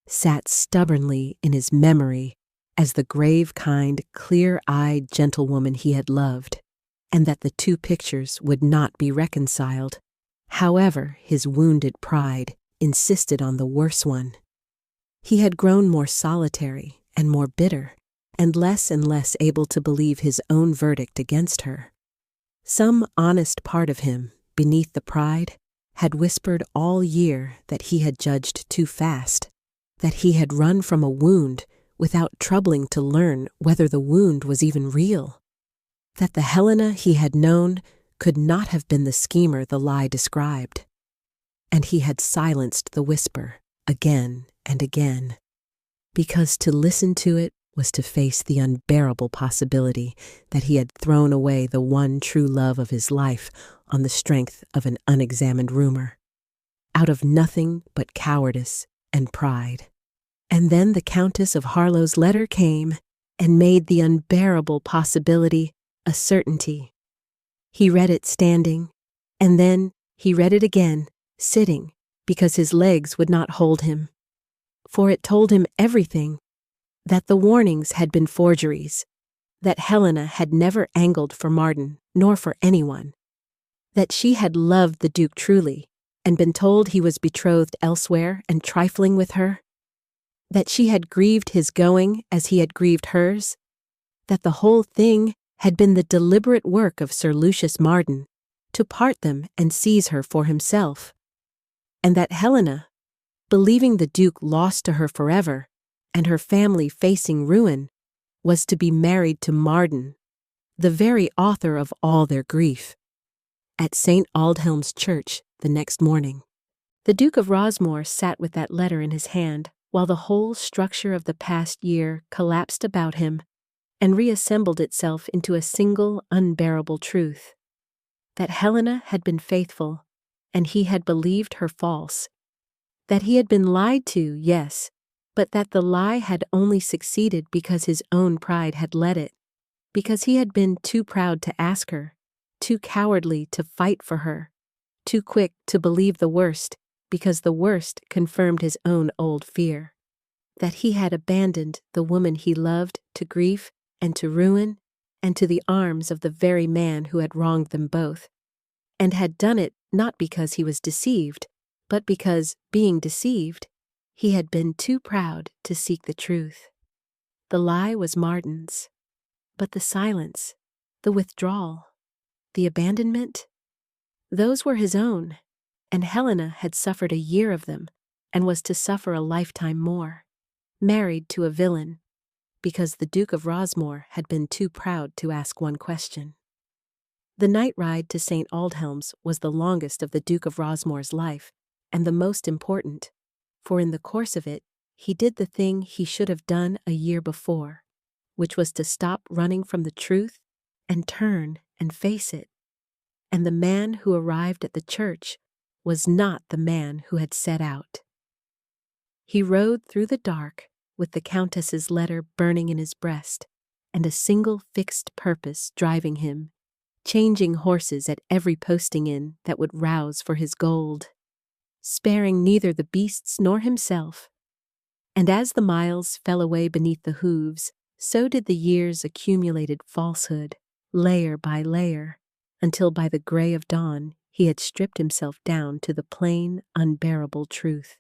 sat stubbornly in his memory as the grave, kind, clear-eyed gentlewoman he had loved, and that the two pictures would not be reconciled. However, his wounded pride insisted on the worse one. He had grown more solitary and more bitter, and less able to believe his own verdict against her. Some honest part of him, beneath the pride, had whispered all year that he had judged too fast, that he had run from a wound without troubling to learn whether the wound was even real, that the Helena he had known could not have been the schemer the lie described. And he had silenced the whisper again and again, because to listen to it was to face the unbearable possibility that he had thrown away the one true love of his life on the strength of an unexamined rumor, out of nothing but cowardice and pride. And then the Countess of Harlow's letter came and made the unbearable possibility a certainty. He read it standing, and then he read it again, sitting, because his legs would not hold him. For it told him everything, that the warnings had been forgeries, that Helena had never angled for Marden, nor for anyone, that she had loved the Duke truly, and been told he was betrothed elsewhere and trifling with her, that she had grieved his going as he had grieved hers, that the whole thing had been the deliberate work of Sir Lucius Marden to part them and seize her for himself, and that Helena, believing the Duke lost to her forever, and her family facing ruin, was to be married to Marden, the very author of all their grief, at St. Aldhelm's church the next morning. The Duke of Rosmore sat with that letter in his hand, while the whole structure of the past year collapsed about him and reassembled itself into a single unbearable truth, that Helena had been faithful, and he had believed her false, that he had been lied to, yes, but that the lie had only succeeded because his own pride had led it, because he had been too proud to ask her, too cowardly to fight for her, too quick to believe the worst, because the worst confirmed his own old fear, that he had abandoned the woman he loved to grief and to ruin and to the arms of the very man who had wronged them both, and had done it not because he was deceived, but because, being deceived, he had been too proud to seek the truth. The lie was Marden's, but the silence, the withdrawal, the abandonment, those were his own, and Helena had suffered a year of them and was to suffer a lifetime more, married to a villain, because the Duke of Rosmore had been too proud to ask one question. The night ride to St. Aldhelm's was the longest of the Duke of Rosmore's life, and the most important, for in the course of it he did the thing he should have done a year before, which was to stop running from the truth and turn and face it. And the man who arrived at the church was not the man who had set out. He rode through the dark with the Countess's letter burning in his breast, and a single fixed purpose driving him, changing horses at every posting in that would rouse for his gold, sparing neither the beasts nor himself. And as the miles fell away beneath the hooves, so did the years' accumulated falsehood, layer by layer, until by the gray of dawn he had stripped himself down to the plain, unbearable truth.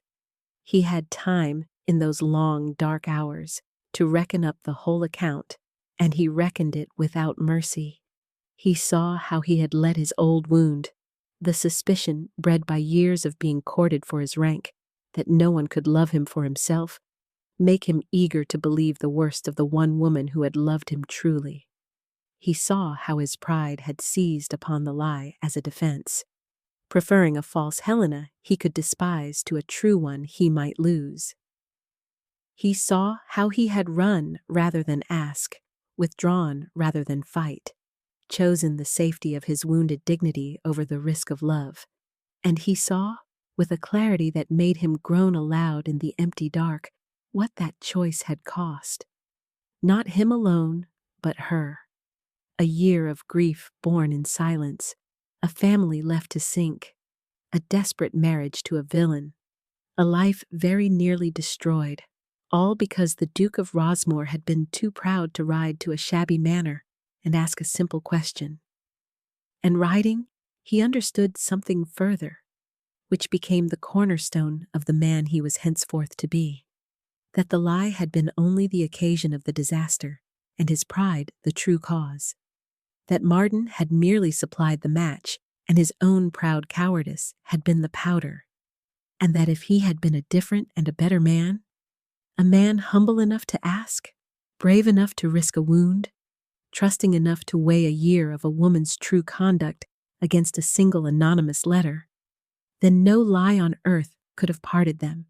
He had time, in those long, dark hours, to reckon up the whole account, and he reckoned it without mercy. He saw how he had let his old wound, the suspicion bred by years of being courted for his rank, that no one could love him for himself, make him eager to believe the worst of the one woman who had loved him truly. He saw how his pride had seized upon the lie as a defense. Preferring a false Helena he could despise to a true one he might lose. He saw how he had run rather than ask, withdrawn rather than fight, chosen the safety of his wounded dignity over the risk of love, and he saw, with a clarity that made him groan aloud in the empty dark, what that choice had cost. Not him alone, but her. A year of grief borne in silence, a family left to sink, a desperate marriage to a villain, a life very nearly destroyed, all because the Duke of Rosmore had been too proud to ride to a shabby manor and ask a simple question. And riding, he understood something further, which became the cornerstone of the man he was henceforth to be, that the lie had been only the occasion of the disaster, and his pride the true cause, that Marden had merely supplied the match, and his own proud cowardice had been the powder, and that if he had been a different and a better man, a man humble enough to ask, brave enough to risk a wound, trusting enough to weigh a year of a woman's true conduct against a single anonymous letter, then no lie on earth could have parted them,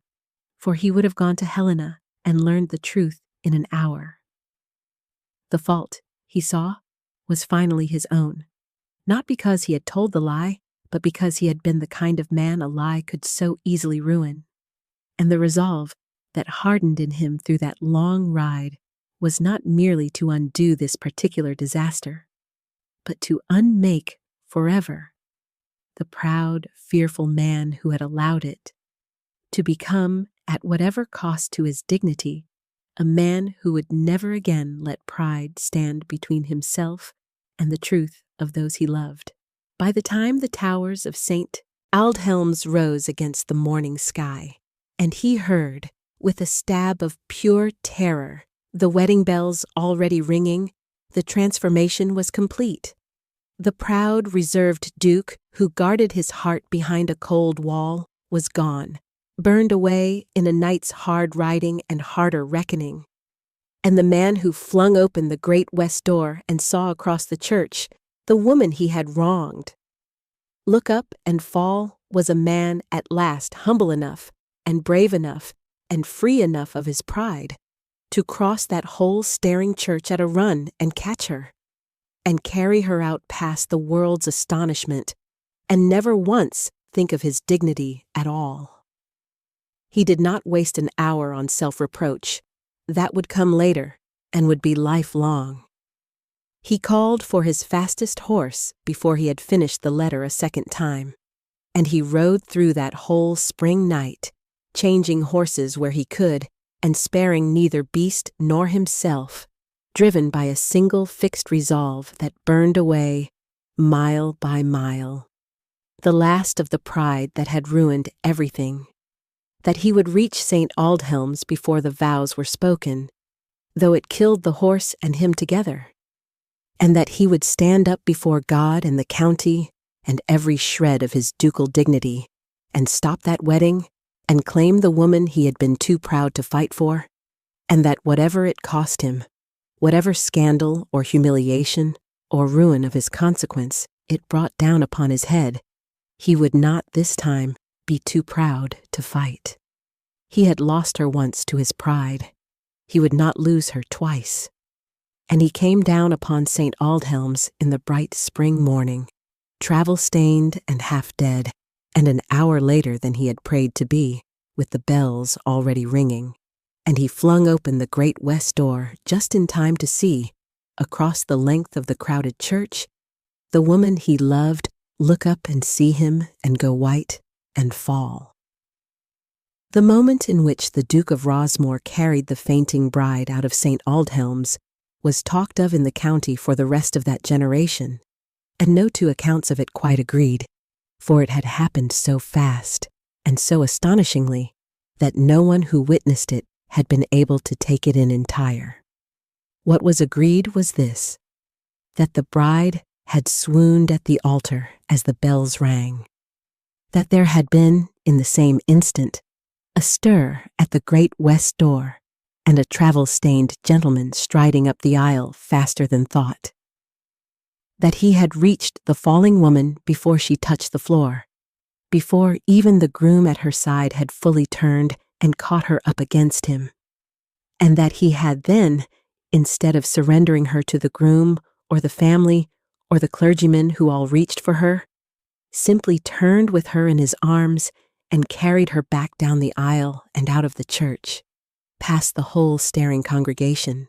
for he would have gone to Helena and learned the truth in an hour. The fault, he saw, was finally his own, not because he had told the lie, but because he had been the kind of man a lie could so easily ruin. And the resolve that hardened in him through that long ride was not merely to undo this particular disaster, but to unmake forever the proud, fearful man who had allowed it, to become, at whatever cost to his dignity, a man who would never again let pride stand between himself and the truth of those he loved. By the time the towers of St. Aldhelm's rose against the morning sky, and he heard, with a stab of pure terror, the wedding bells already ringing, the transformation was complete. The proud, reserved Duke, who guarded his heart behind a cold wall, was gone, burned away in a night's hard riding and harder reckoning. And the man who flung open the great west door and saw across the church the woman he had wronged, look up and fall, was a man at last humble enough and brave enough and free enough of his pride to cross that whole staring church at a run and catch her, and carry her out past the world's astonishment, and never once think of his dignity at all. He did not waste an hour on self-reproach. That would come later, and would be lifelong. He called for his fastest horse before he had finished the letter a second time, and he rode through that whole spring night, changing horses where he could, and sparing neither beast nor himself, driven by a single fixed resolve that burned away, mile by mile, the last of the pride that had ruined everything, that he would reach St. Aldhelm's before the vows were spoken, though it killed the horse and him together, and that he would stand up before God and the county and every shred of his ducal dignity, and stop that wedding, and claim the woman he had been too proud to fight for, and that whatever it cost him, whatever scandal or humiliation or ruin of his consequence it brought down upon his head, he would not this time be too proud to fight. He had lost her once to his pride. He would not lose her twice. And he came down upon St. Aldhelm's in the bright spring morning, travel-stained and half dead, and an hour later than he had prayed to be, with the bells already ringing, and he flung open the great west door just in time to see, across the length of the crowded church, the woman he loved look up and see him and go white and fall. The moment in which the Duke of Rosmore carried the fainting bride out of St. Aldhelm's was talked of in the county for the rest of that generation, and no two accounts of it quite agreed, for it had happened so fast and so astonishingly that no one who witnessed it had been able to take it in entire. What was agreed was this: that the bride had swooned at the altar as the bells rang, that there had been, in the same instant, a stir at the great west door, and a travel-stained gentleman striding up the aisle faster than thought, that he had reached the falling woman before she touched the floor, before even the groom at her side had fully turned and caught her up against him, and that he had then, instead of surrendering her to the groom or the family or the clergyman who all reached for her, simply turned with her in his arms and carried her back down the aisle and out of the church, past the whole staring congregation,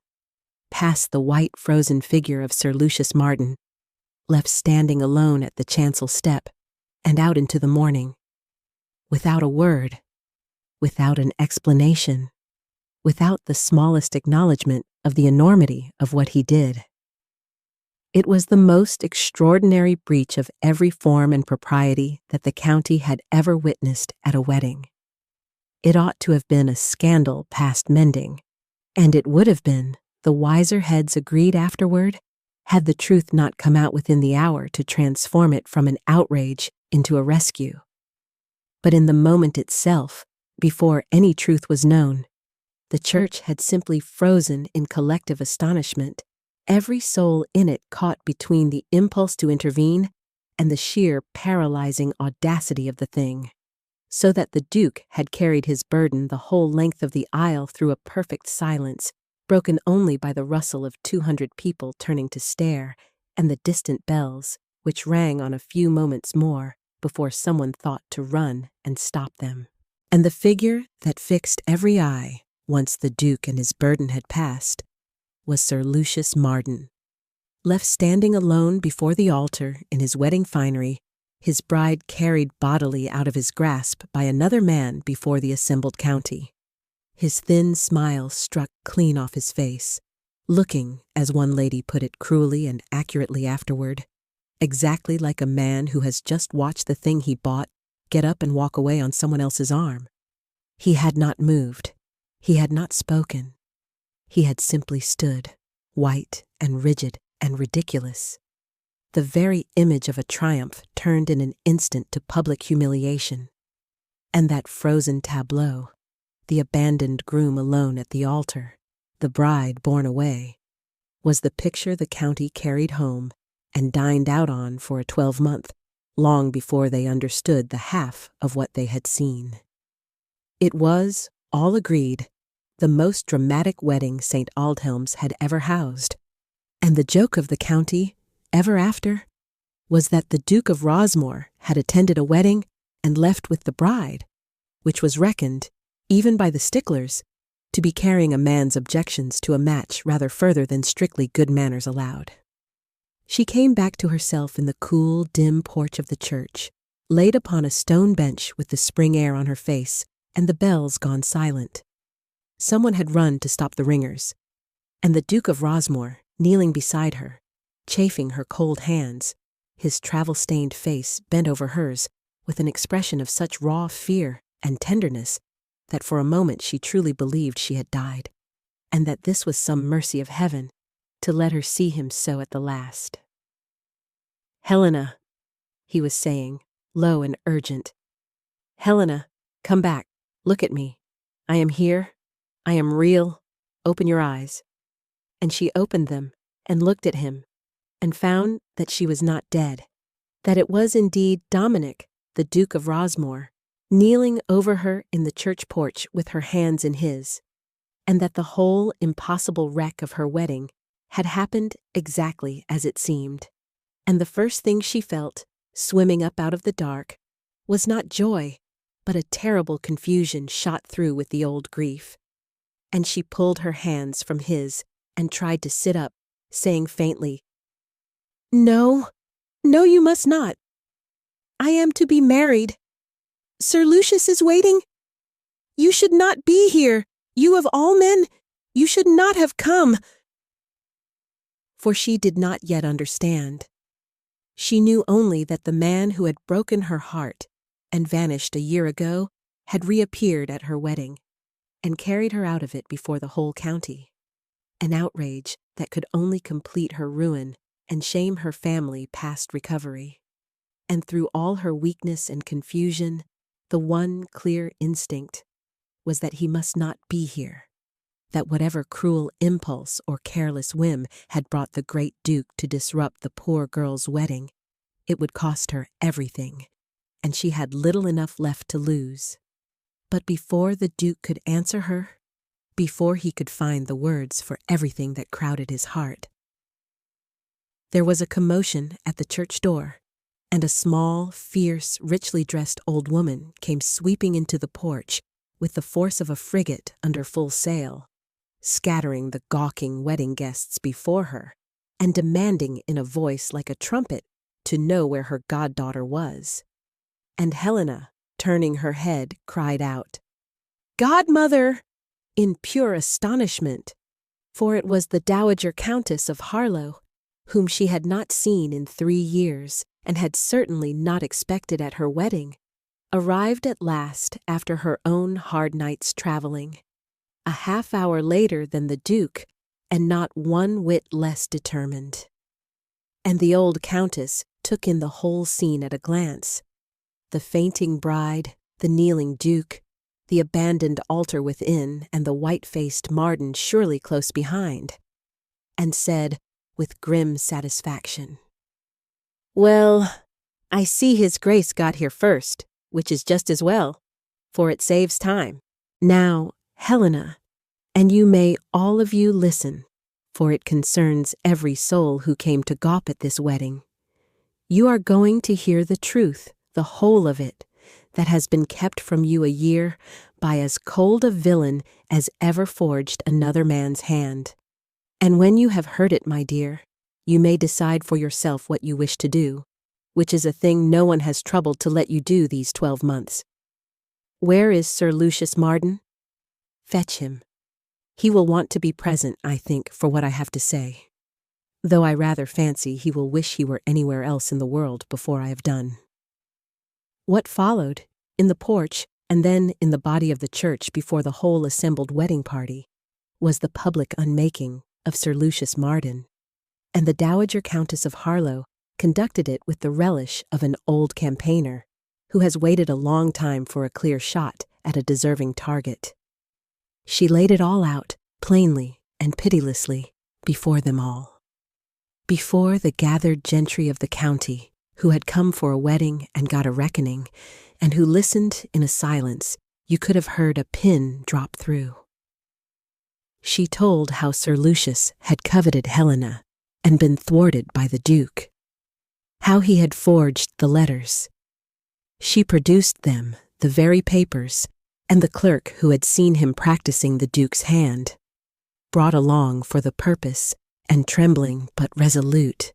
past the white frozen figure of Sir Lucius Martin, left standing alone at the chancel step, and out into the morning, without a word, without an explanation, without the smallest acknowledgement of the enormity of what he did. It was the most extraordinary breach of every form and propriety that the county had ever witnessed at a wedding. It ought to have been a scandal past mending, and it would have been, the wiser heads agreed afterward, had the truth not come out within the hour to transform it from an outrage into a rescue. But in the moment itself, before any truth was known, the church had simply frozen in collective astonishment, every soul in it caught between the impulse to intervene and the sheer paralyzing audacity of the thing, so that the Duke had carried his burden the whole length of the aisle through a perfect silence, broken only by the rustle of 200 people turning to stare, and the distant bells, which rang on a few moments more before someone thought to run and stop them. And the figure that fixed every eye, once the Duke and his burden had passed, was Sir Lucius Martin, left standing alone before the altar in his wedding finery, his bride carried bodily out of his grasp by another man before the assembled county. His thin smile struck clean off his face, looking, as one lady put it cruelly and accurately afterward, exactly like a man who has just watched the thing he bought get up and walk away on someone else's arm. He had not moved. He had not spoken. He had simply stood, white and rigid and ridiculous, the very image of a triumph turned in an instant to public humiliation. And that frozen tableau, the abandoned groom alone at the altar, the bride borne away, was the picture the county carried home and dined out on for a 12-month, long before they understood the half of what they had seen. It was, all agreed, the most dramatic wedding St. Aldhelm's had ever housed, and the joke of the county, ever after, was that the Duke of Rosmore had attended a wedding and left with the bride, which was reckoned, even by the sticklers, to be carrying a man's objections to a match rather further than strictly good manners allowed. She came back to herself in the cool, dim porch of the church, laid upon a stone bench with the spring air on her face and the bells gone silent. Someone had run to stop the ringers, and the Duke of Rosmore, kneeling beside her, chafing her cold hands, his travel-stained face bent over hers with an expression of such raw fear and tenderness that for a moment she truly believed she had died, and that this was some mercy of heaven to let her see him so at the last. "Helena," he was saying, low and urgent. "Helena, come back. Look at me. I am here. I am real. Open your eyes." And she opened them and looked at him and found that she was not dead, that it was indeed Dominic, the Duke of Rosmore, kneeling over her in the church porch with her hands in his, and that the whole impossible wreck of her wedding had happened exactly as it seemed. And the first thing she felt, swimming up out of the dark, was not joy, but a terrible confusion shot through with the old grief. And she pulled her hands from his and tried to sit up, saying faintly, "No, no, you must not. I am to be married. Sir Lucius is waiting. You should not be here. You of all men, you should not have come." For she did not yet understand. She knew only that the man who had broken her heart and vanished a year ago had reappeared at her wedding and carried her out of it before the whole county. an outrage that could only complete her ruin and shame her family past recovery. And through all her weakness and confusion, the one clear instinct was that he must not be here, that whatever cruel impulse or careless whim had brought the great Duke to disrupt the poor girl's wedding, it would cost her everything, and she had little enough left to lose. But before the Duke could answer her, before he could find the words for everything that crowded his heart, there was a commotion at the church door, and a small, fierce, richly dressed old woman came sweeping into the porch with the force of a frigate under full sail, scattering the gawking wedding guests before her, and demanding in a voice like a trumpet to know where her goddaughter was. And Helena, turning her head, cried out, "Godmother!" in pure astonishment, for it was the Dowager Countess of Harlow, whom she had not seen in 3 years and had certainly not expected at her wedding, arrived at last after her own hard night's traveling, a half-hour later than the Duke, and not 1 whit less determined. And the old Countess took in the whole scene at a glance: the fainting bride, the kneeling Duke, the abandoned altar within, and the white-faced Marden surely close behind, and said, with grim satisfaction, "Well, I see his Grace got here first, which is just as well, for it saves time. Now, Helena, and you may all of you listen, for it concerns every soul who came to gawp at this wedding. You are going to hear the truth, the whole of it, that has been kept from you a year by as cold a villain as ever forged another man's hand. And when you have heard it, my dear, you may decide for yourself what you wish to do, which is a thing no one has troubled to let you do these 12 months. Where is Sir Lucius Marden? Fetch him. He will want to be present, I think, for what I have to say, though I rather fancy he will wish he were anywhere else in the world before I have done." What followed, in the porch and then in the body of the church before the whole assembled wedding party, was the public unmaking of Sir Lucius Marden, and the Dowager Countess of Harlow conducted it with the relish of an old campaigner who has waited a long time for a clear shot at a deserving target. She laid it all out, plainly and pitilessly, before them all. Before the gathered gentry of the county, who had come for a wedding and got a reckoning, and who listened in a silence you could have heard a pin drop through. She told how Sir Lucius had coveted Helena and been thwarted by the Duke, how he had forged the letters. She produced them, the very papers, and the clerk who had seen him practicing the Duke's hand, brought along for the purpose, and trembling but resolute.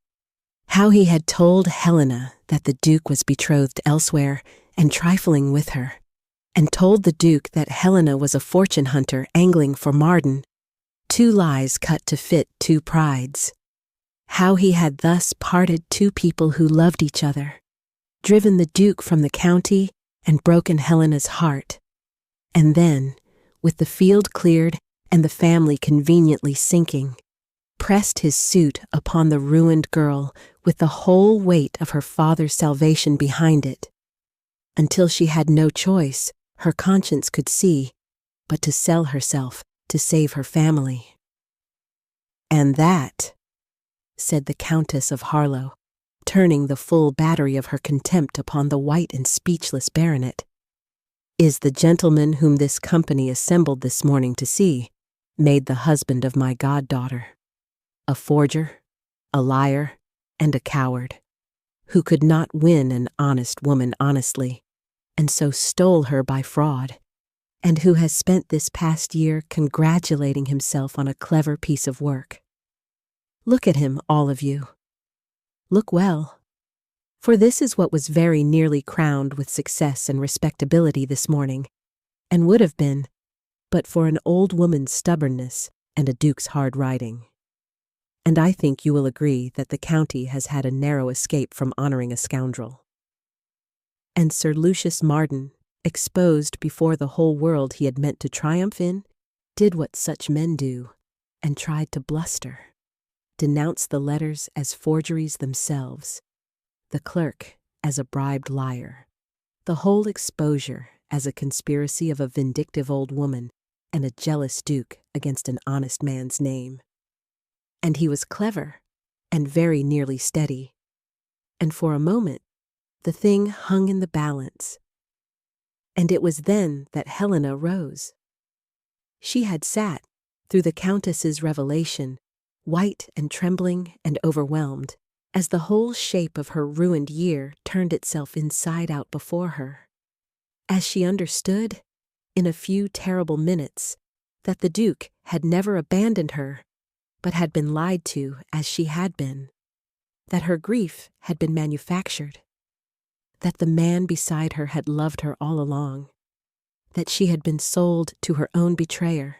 How he had told Helena that the Duke was betrothed elsewhere and trifling with her, and told the Duke that Helena was a fortune hunter angling for Marden, 2 lies cut to fit 2 prides. How he had thus parted 2 people who loved each other, driven the Duke from the county, and broken Helena's heart, and then, with the field cleared and the family conveniently sinking, pressed his suit upon the ruined girl with the whole weight of her father's salvation behind it, until she had no choice, her conscience could see, but to sell herself to save her family. "And that," said the Countess of Harlow, turning the full battery of her contempt upon the white and speechless baronet, "is the gentleman whom this company assembled this morning to see, made the husband of my goddaughter. A forger, a liar, and a coward, who could not win an honest woman honestly, and so stole her by fraud, and who has spent this past year congratulating himself on a clever piece of work. Look at him, all of you. Look well, for this is what was very nearly crowned with success and respectability this morning, and would have been, but for an old woman's stubbornness and a duke's hard riding. And I think you will agree that the county has had a narrow escape from honoring a scoundrel. And Sir Lucius Marden, exposed before the whole world he had meant to triumph in, did what such men do, and tried to bluster, denounce the letters as forgeries themselves, the clerk as a bribed liar, the whole exposure as a conspiracy of a vindictive old woman and a jealous duke against an honest man's name. And he was clever and very nearly steady, and for a moment the thing hung in the balance. And it was then that Helena rose. She had sat, through the Countess's revelation, white and trembling and overwhelmed, as the whole shape of her ruined year turned itself inside out before her. As she understood, in a few terrible minutes, that the Duke had never abandoned her, but had been lied to as she had been, that her grief had been manufactured, that the man beside her had loved her all along, that she had been sold to her own betrayer.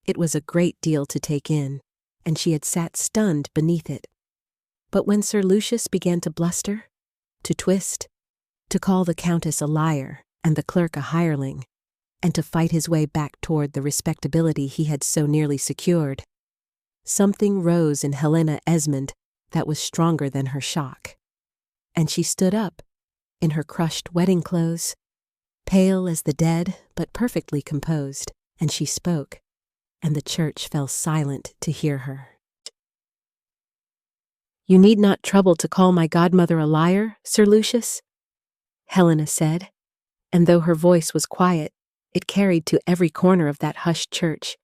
It was a great deal to take in, and she had sat stunned beneath it. But when Sir Lucius began to bluster, to twist, to call the Countess a liar and the clerk a hireling, and to fight his way back toward the respectability he had so nearly secured, something rose in Helena Esmond that was stronger than her shock, and she stood up, in her crushed wedding clothes, pale as the dead but perfectly composed, and she spoke, and the church fell silent to hear her. "You need not trouble to call my godmother a liar, Sir Lucius," Helena said, and though her voice was quiet, it carried to every corner of that hushed church.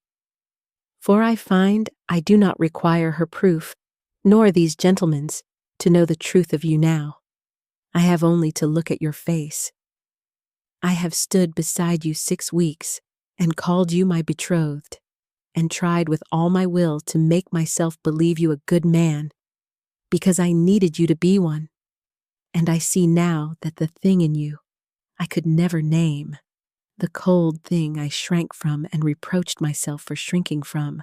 "For I find I do not require her proof, nor these gentlemen's, to know the truth of you now. I have only to look at your face. I have stood beside you 6 weeks, and called you my betrothed, and tried with all my will to make myself believe you a good man, because I needed you to be one, and I see now that the thing in you I could never name, the cold thing I shrank from and reproached myself for shrinking from,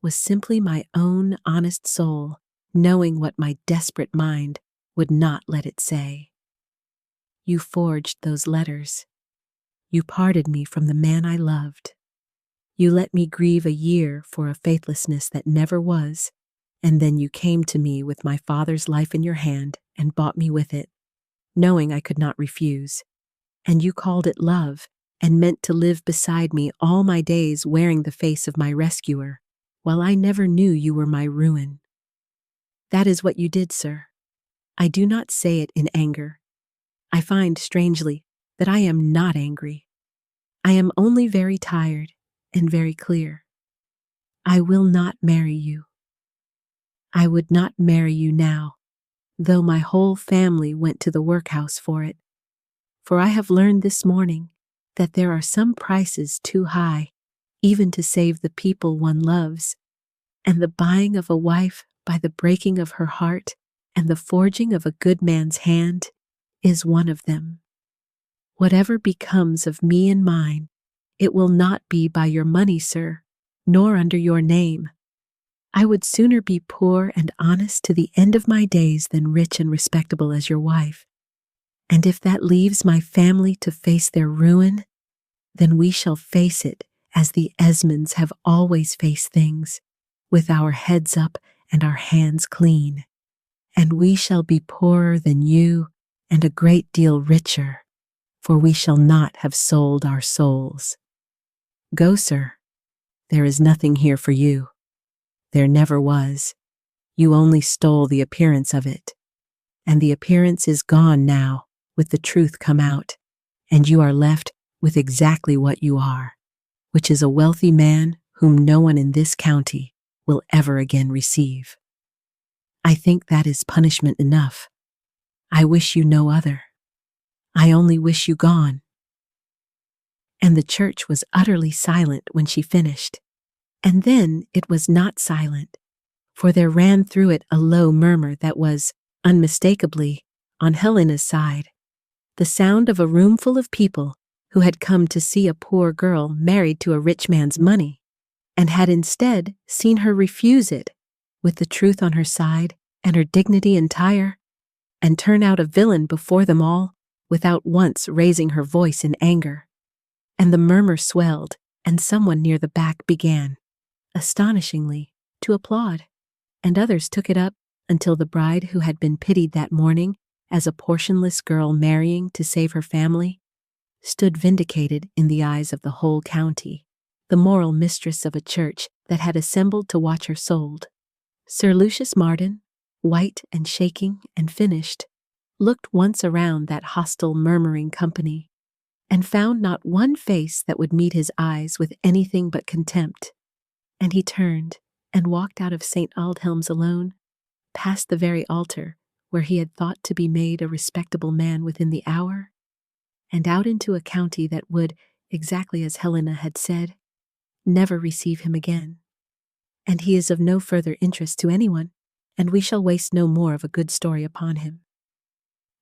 was simply my own honest soul knowing what my desperate mind would not let it say. You forged those letters. You parted me from the man I loved. You let me grieve a year for a faithlessness that never was, and then you came to me with my father's life in your hand and bought me with it, knowing I could not refuse. And you called it love, and meant to live beside me all my days wearing the face of my rescuer, while I never knew you were my ruin. That is what you did, sir. I do not say it in anger. I find, strangely, that I am not angry. I am only very tired and very clear. I will not marry you. I would not marry you now, though my whole family went to the workhouse for it. For I have learned this morning that there are some prices too high, even to save the people one loves, and the buying of a wife by the breaking of her heart and the forging of a good man's hand is one of them. Whatever becomes of me and mine, it will not be by your money, sir, nor under your name. I would sooner be poor and honest to the end of my days than rich and respectable as your wife. And if that leaves my family to face their ruin, then we shall face it as the Esmonds have always faced things, with our heads up and our hands clean. And we shall be poorer than you and a great deal richer, for we shall not have sold our souls. Go, sir. There is nothing here for you. There never was. You only stole the appearance of it. And the appearance is gone now, with the truth come out, and you are left with exactly what you are, which is a wealthy man whom no one in this county will ever again receive. I think that is punishment enough. I wish you no other. I only wish you gone." And the church was utterly silent when she finished. And then it was not silent, for there ran through it a low murmur that was, unmistakably, on Helena's side, the sound of a room full of people who had come to see a poor girl married to a rich man's money, and had instead seen her refuse it, with the truth on her side and her dignity entire, and turn out a villain before them all, without once raising her voice in anger. And the murmur swelled, and someone near the back began, astonishingly, to applaud, and others took it up until the bride who had been pitied that morning as a portionless girl marrying to save her family stood vindicated in the eyes of the whole county, the moral mistress of a church that had assembled to watch her sold. Sir Lucius Marden, white and shaking and finished, looked once around that hostile murmuring company, and found not one face that would meet his eyes with anything but contempt. And he turned and walked out of St. Aldhelm's alone, past the very altar where he had thought to be made a respectable man within the hour, and out into a county that would, exactly as Helena had said, never receive him again. And he is of no further interest to anyone, and we shall waste no more of a good story upon him.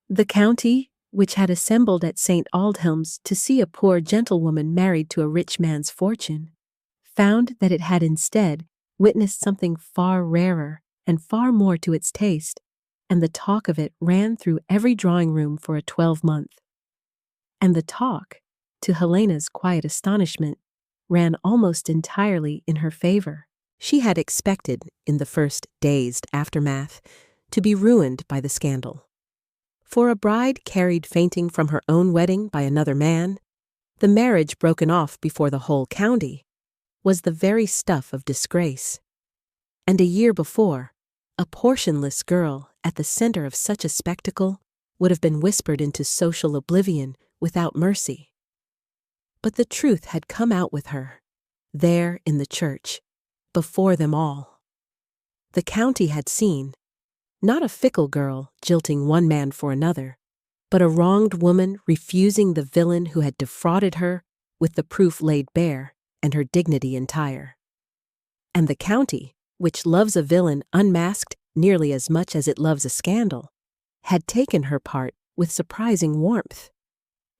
The county, which had assembled at St. Aldhelm's to see a poor gentlewoman married to a rich man's fortune, found that it had instead witnessed something far rarer and far more to its taste, and the talk of it ran through every drawing-room for a 12-month. And the talk, to Helena's quiet astonishment, ran almost entirely in her favor. She had expected, in the first dazed aftermath, to be ruined by the scandal. For a bride carried fainting from her own wedding by another man, the marriage broken off before the whole county, was the very stuff of disgrace. And a year before, a portionless girl at the center of such a spectacle would have been whispered into social oblivion without mercy. But the truth had come out with her, there in the church, before them all. The county had seen, not a fickle girl jilting one man for another, but a wronged woman refusing the villain who had defrauded her with the proof laid bare and her dignity entire. And the county, which loves a villain unmasked nearly as much as it loves a scandal, had taken her part with surprising warmth.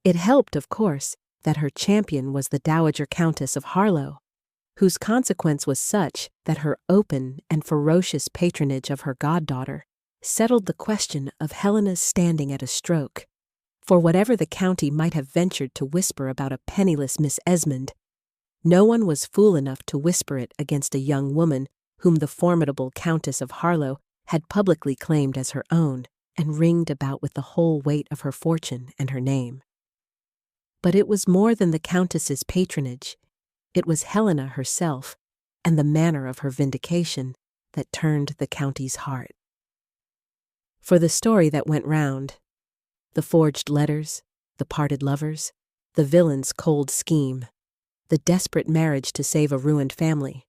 It helped, of course, that her champion was the Dowager Countess of Harlow, whose consequence was such that her open and ferocious patronage of her goddaughter settled the question of Helena's standing at a stroke. For whatever the county might have ventured to whisper about a penniless Miss Esmond, no one was fool enough to whisper it against a young woman whom the formidable Countess of Harlow had publicly claimed as her own and ringed about with the whole weight of her fortune and her name. But it was more than the Countess's patronage. It was Helena herself and the manner of her vindication that turned the county's heart. For the story that went round, the forged letters, the parted lovers, the villain's cold scheme, the desperate marriage to save a ruined family,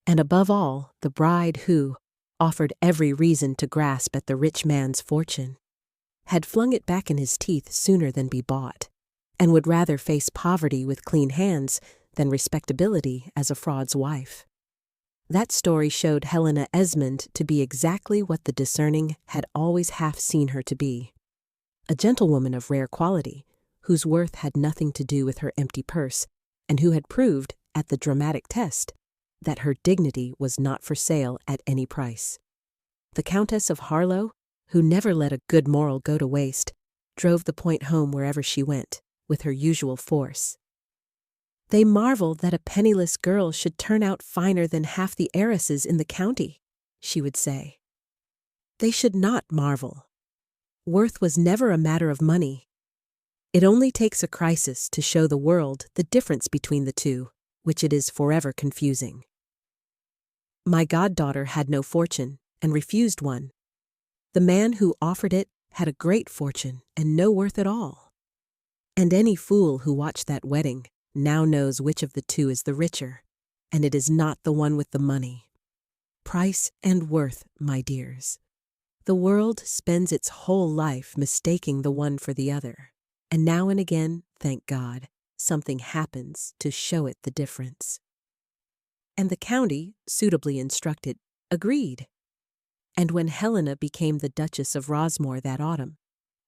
and above all, the bride who, offered every reason to grasp at the rich man's fortune, had flung it back in his teeth sooner than be bought, and would rather face poverty with clean hands than respectability as a fraud's wife. That story showed Helena Esmond to be exactly what the discerning had always half seen her to be, a gentlewoman of rare quality, whose worth had nothing to do with her empty purse, and who had proved, at the dramatic test, that her dignity was not for sale at any price. The Countess of Harlow, who never let a good moral go to waste, drove the point home wherever she went, with her usual force. They marveled that a penniless girl should turn out finer than half the heiresses in the county, she would say. They should not marvel. Worth was never a matter of money. It only takes a crisis to show the world the difference between the two, which it is forever confusing. My goddaughter had no fortune, and refused one. The man who offered it had a great fortune and no worth at all. And any fool who watched that wedding now knows which of the two is the richer, and it is not the one with the money. Price and worth, my dears. The world spends its whole life mistaking the one for the other, and now and again, thank God, something happens to show it the difference. And the county, suitably instructed, agreed. And when Helena became the Duchess of Rosmore that autumn,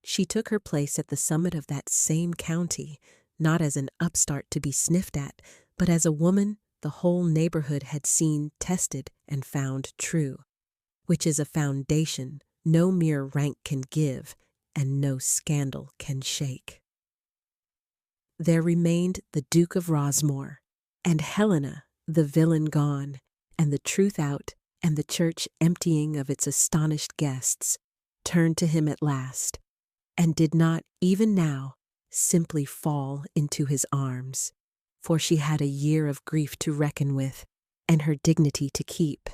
she took her place at the summit of that same county, not as an upstart to be sniffed at, but as a woman the whole neighborhood had seen tested and found true, which is a foundation no mere rank can give and no scandal can shake. There remained the Duke of Rosmore, and Helena, the villain gone, and the truth out, and the church emptying of its astonished guests, turned to him at last, and did not, even now, simply fall into his arms, for she had a year of grief to reckon with, and her dignity to keep,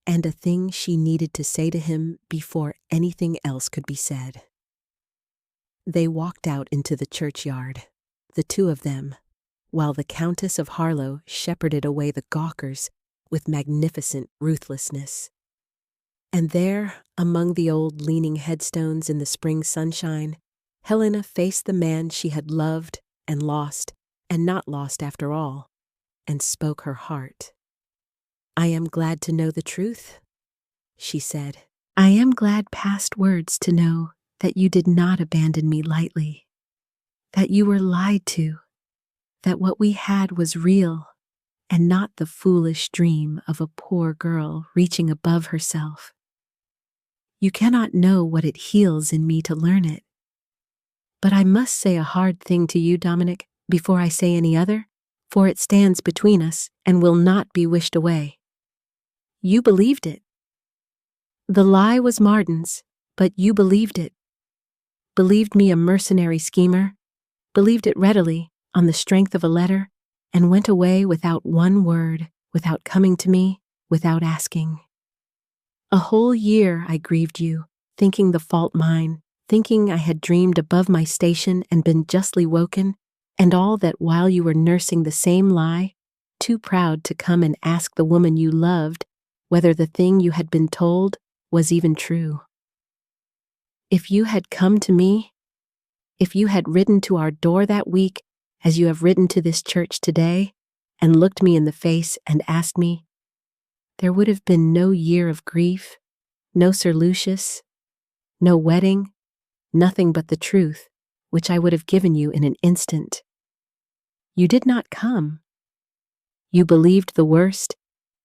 and a thing she needed to say to him before anything else could be said. They walked out into the churchyard, the two of them, while the Countess of Harlow shepherded away the gawkers with magnificent ruthlessness. And there, among the old leaning headstones in the spring sunshine, Helena faced the man she had loved and not lost after all, and spoke her heart. "I am glad to know the truth," she said. "I am glad past words to know that you did not abandon me lightly, that you were lied to, that what we had was real and not the foolish dream of a poor girl reaching above herself. You cannot know what it heals in me to learn it. But I must say a hard thing to you, Dominic, before I say any other, for it stands between us and will not be wished away. You believed it. The lie was Marden's, but you believed it. Believed me a mercenary schemer, believed it readily, on the strength of a letter, and went away without one word, without coming to me, without asking. A whole year I grieved you, thinking the fault mine, thinking I had dreamed above my station and been justly woken, and all that while you were nursing the same lie, too proud to come and ask the woman you loved whether the thing you had been told was even true. If you had come to me, if you had ridden to our door that week, as you have ridden to this church today, and looked me in the face and asked me, there would have been no year of grief, no Sir Lucius, no wedding, nothing but the truth, which I would have given you in an instant. You did not come. You believed the worst,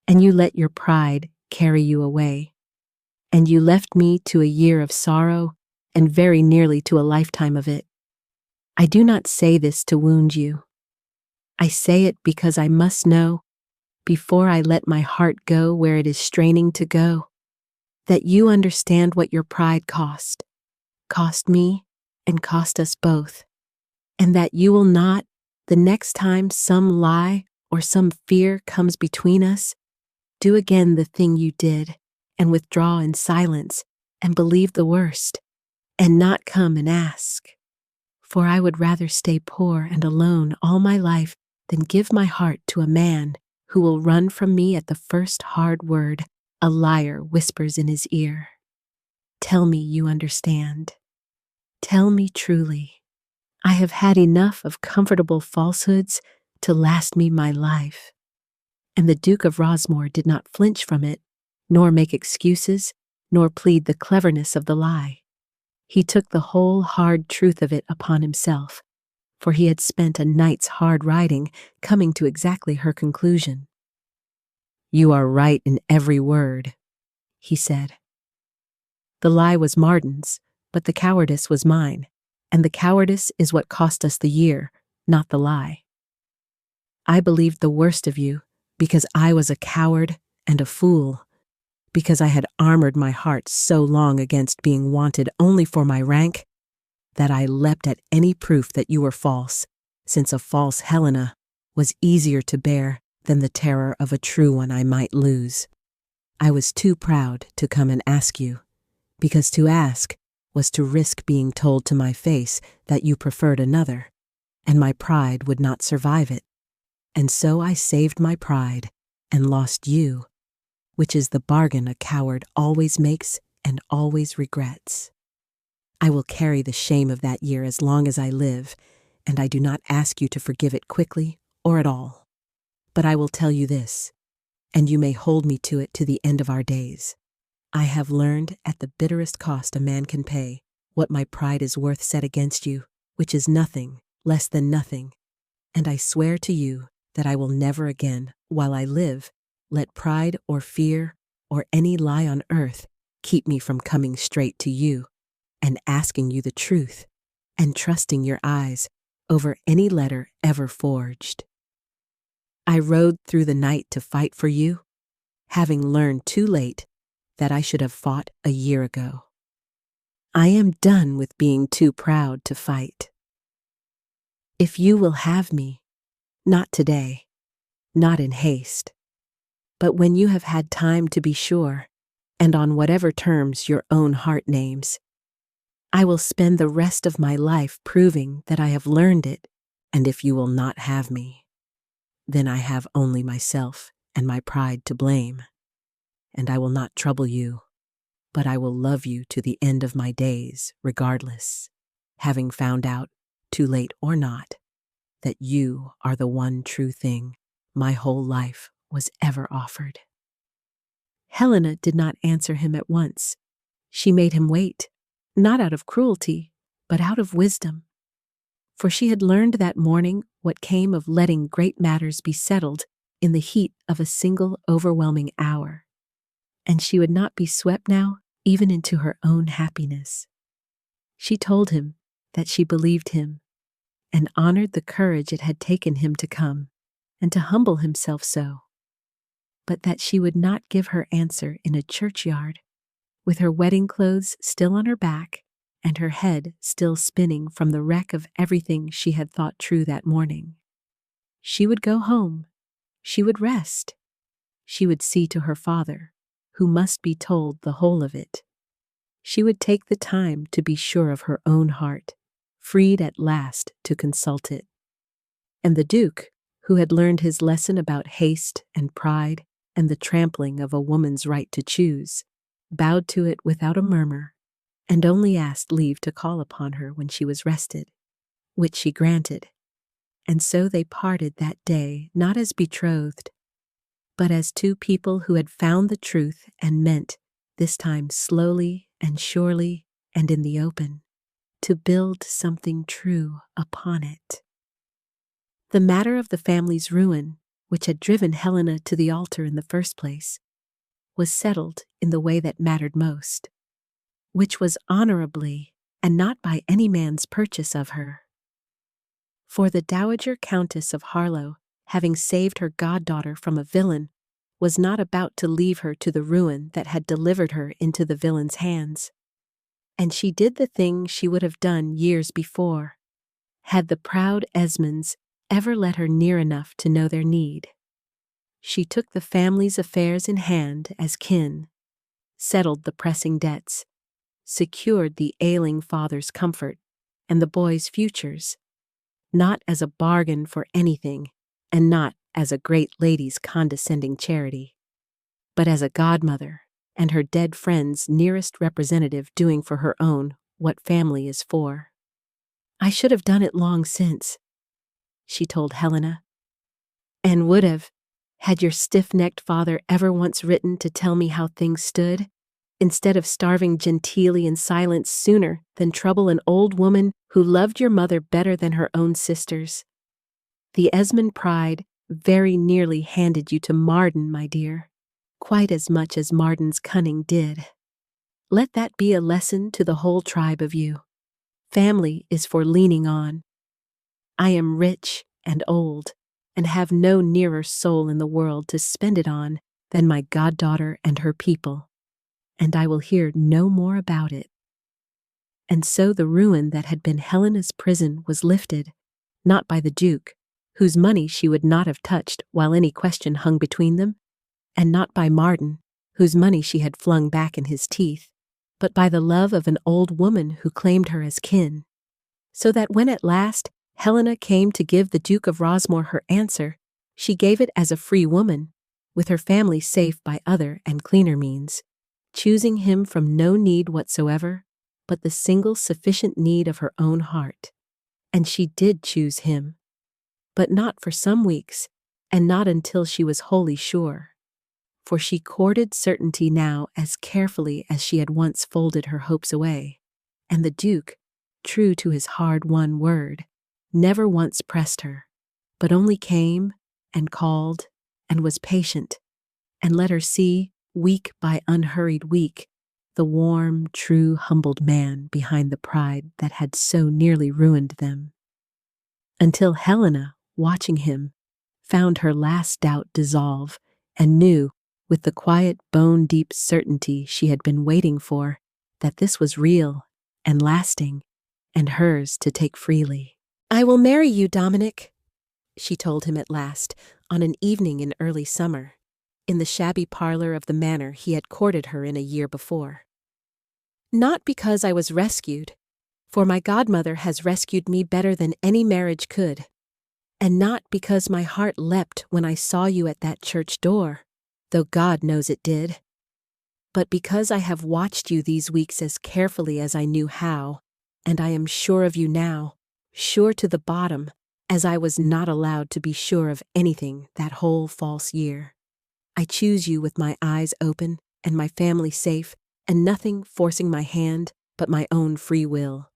and you let your pride carry you away. And you left me to a year of sorrow, and very nearly to a lifetime of it. I do not say this to wound you. I say it because I must know, before I let my heart go where it is straining to go, that you understand what your pride cost me, and cost us both, and that you will not, the next time some lie or some fear comes between us, do again the thing you did, and withdraw in silence, and believe the worst, and not come and ask. For I would rather stay poor and alone all my life than give my heart to a man who will run from me at the first hard word a liar whispers in his ear. Tell me you understand. Tell me truly. I have had enough of comfortable falsehoods to last me my life. And the Duke of Rosmore did not flinch from it, nor make excuses, nor plead the cleverness of the lie. He took the whole hard truth of it upon himself, for he had spent a night's hard riding coming to exactly her conclusion. You are right in every word, he said. The lie was Marden's, but the cowardice was mine, and the cowardice is what cost us the year, not the lie. I believed the worst of you, because I was a coward and a fool, because I had armored my heart so long against being wanted only for my rank, that I leapt at any proof that you were false, since a false Helena was easier to bear than the terror of a true one I might lose. I was too proud to come and ask you, because to ask was to risk being told to my face that you preferred another, and my pride would not survive it. And so I saved my pride and lost you, which is the bargain a coward always makes and always regrets. I will carry the shame of that year as long as I live, and I do not ask you to forgive it quickly or at all. But I will tell you this, and you may hold me to it to the end of our days. I have learned at the bitterest cost a man can pay what my pride is worth set against you, which is nothing, less than nothing, and I swear to you that I will never again, while I live, let pride or fear or any lie on earth keep me from coming straight to you and asking you the truth and trusting your eyes over any letter ever forged. I rode through the night to fight for you, having learned too late that I should have fought a year ago. I am done with being too proud to fight. If you will have me, not today, not in haste, but when you have had time to be sure, and on whatever terms your own heart names, I will spend the rest of my life proving that I have learned it, and if you will not have me, then I have only myself and my pride to blame, and I will not trouble you, but I will love you to the end of my days, regardless, having found out, too late or not, that you are the one true thing my whole life was ever offered. Helena did not answer him at once. She made him wait, not out of cruelty, but out of wisdom. For she had learned that morning what came of letting great matters be settled in the heat of a single overwhelming hour, and she would not be swept now even into her own happiness. She told him that she believed him, and honored the courage it had taken him to come, and to humble himself so, but that she would not give her answer in a churchyard, with her wedding clothes still on her back, and her head still spinning from the wreck of everything she had thought true that morning. She would go home. She would rest. She would see to her father, who must be told the whole of it. She would take the time to be sure of her own heart, freed at last to consult it. And the Duke, who had learned his lesson about haste and pride and the trampling of a woman's right to choose, bowed to it without a murmur, and only asked leave to call upon her when she was rested, which she granted. And so they parted that day, not as betrothed, but as two people who had found the truth and meant, this time slowly and surely and in the open, to build something true upon it. The matter of the family's ruin, which had driven Helena to the altar in the first place, was settled in the way that mattered most, which was honorably and not by any man's purchase of her. For the Dowager Countess of Harlow, having saved her goddaughter from a villain, was not about to leave her to the ruin that had delivered her into the villain's hands. And she did the thing she would have done years before, had the proud Esmonds ever let her near enough to know their need. She took the family's affairs in hand as kin, settled the pressing debts, secured the ailing father's comfort and the boy's futures, not as a bargain for anything, and not as a great lady's condescending charity, but as a godmother and her dead friend's nearest representative doing for her own what family is for. I should have done it long since, she told Helena, and would have, had your stiff-necked father ever once written to tell me how things stood, instead of starving genteelly in silence sooner than trouble an old woman who loved your mother better than her own sisters. The Esmond pride very nearly handed you to Marden, my dear, quite as much as Marden's cunning did. Let that be a lesson to the whole tribe of you. Family is for leaning on. I am rich and old, and have no nearer soul in the world to spend it on than my goddaughter and her people, and I will hear no more about it. And so the ruin that had been Helena's prison was lifted, not by the Duke, whose money she would not have touched while any question hung between them, and not by Marden, whose money she had flung back in his teeth, but by the love of an old woman who claimed her as kin, so that when at last Helena came to give the Duke of Rosmore her answer, she gave it as a free woman, with her family safe by other and cleaner means, choosing him from no need whatsoever, but the single sufficient need of her own heart. And she did choose him, but not for some weeks, and not until she was wholly sure. For she courted certainty now as carefully as she had once folded her hopes away, and the Duke, true to his hard-won word, never once pressed her, but only came and called and was patient, and let her see, week by unhurried week, the warm, true, humbled man behind the pride that had so nearly ruined them. Until Helena, watching him, found her last doubt dissolve and knew, with the quiet, bone-deep certainty she had been waiting for, that this was real and lasting, and hers to take freely. "I will marry you, Dominic," she told him at last, on an evening in early summer, in the shabby parlor of the manor he had courted her in a year before. "Not because I was rescued, for my godmother has rescued me better than any marriage could, and not because my heart leapt when I saw you at that church door, though God knows it did, but because I have watched you these weeks as carefully as I knew how, and I am sure of you now, sure to the bottom, as I was not allowed to be sure of anything that whole false year. I choose you with my eyes open and my family safe, and nothing forcing my hand but my own free will.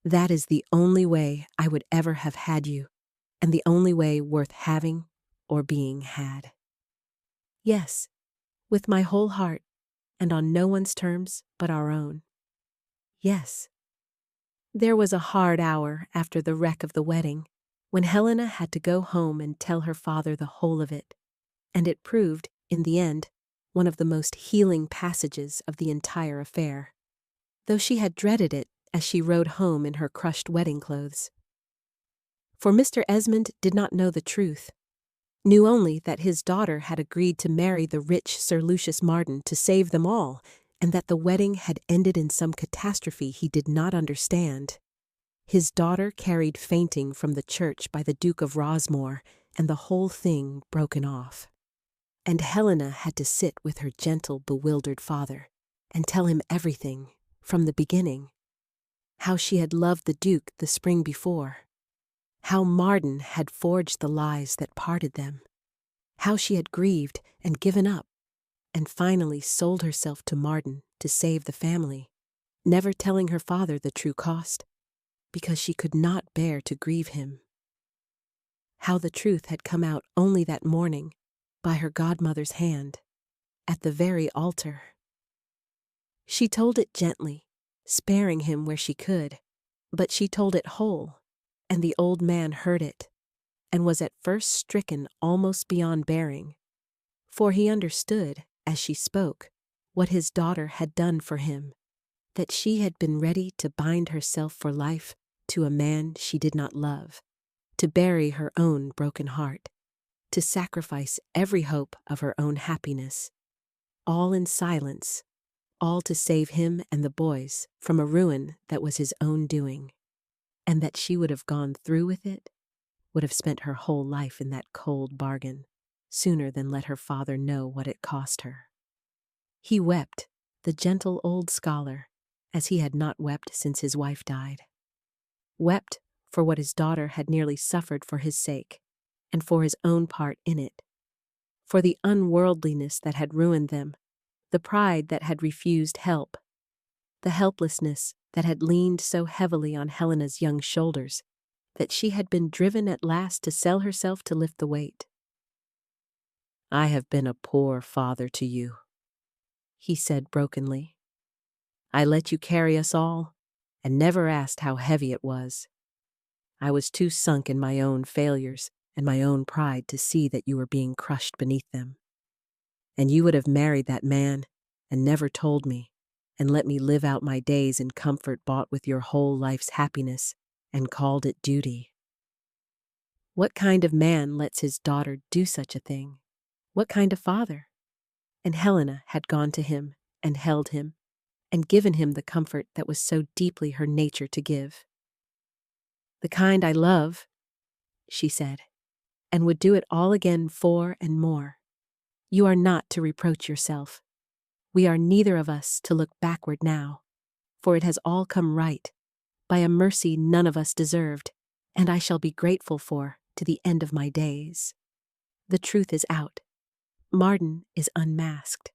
That is the only way I would ever have had you, and the only way worth having or being had. Yes, with my whole heart, and on no one's terms but our own. Yes." There was a hard hour after the wreck of the wedding, when Helena had to go home and tell her father the whole of it, and it proved, in the end, one of the most healing passages of the entire affair, though she had dreaded it as she rode home in her crushed wedding clothes. For Mr. Esmond did not know the truth, knew only that his daughter had agreed to marry the rich Sir Lucius Marden to save them all, and that the wedding had ended in some catastrophe he did not understand. His daughter carried fainting from the church by the Duke of Rosmore, and the whole thing broken off. And Helena had to sit with her gentle, bewildered father, and tell him everything, from the beginning. How she had loved the Duke the spring before. How Marden had forged the lies that parted them. How she had grieved and given up, and finally sold herself to Marden to save the family, never telling her father the true cost, because she could not bear to grieve him. How the truth had come out only that morning, by her godmother's hand, at the very altar. She told it gently, sparing him where she could, but she told it whole, and the old man heard it, and was at first stricken almost beyond bearing, for he understood, as she spoke, what his daughter had done for him, that she had been ready to bind herself for life to a man she did not love, to bury her own broken heart, to sacrifice every hope of her own happiness, all in silence, all to save him and the boys from a ruin that was his own doing, and that she would have gone through with it, would have spent her whole life in that cold bargain, sooner than let her father know what it cost her. He wept, the gentle old scholar, as he had not wept since his wife died. Wept for what his daughter had nearly suffered for his sake, and for his own part in it, for the unworldliness that had ruined them, the pride that had refused help, the helplessness that had leaned so heavily on Helena's young shoulders that she had been driven at last to sell herself to lift the weight. "I have been a poor father to you," he said brokenly. "I let you carry us all, and never asked how heavy it was. I was too sunk in my own failures and my own pride to see that you were being crushed beneath them. And you would have married that man, and never told me, and let me live out my days in comfort bought with your whole life's happiness, and called it duty. What kind of man lets his daughter do such a thing? What kind of father?" And Helena had gone to him, and held him, and given him the comfort that was so deeply her nature to give. "The kind I love," she said, "and would do it all again for and more. You are not to reproach yourself. We are neither of us to look backward now, for it has all come right, by a mercy none of us deserved, and I shall be grateful for to the end of my days. The truth is out. Marden is unmasked.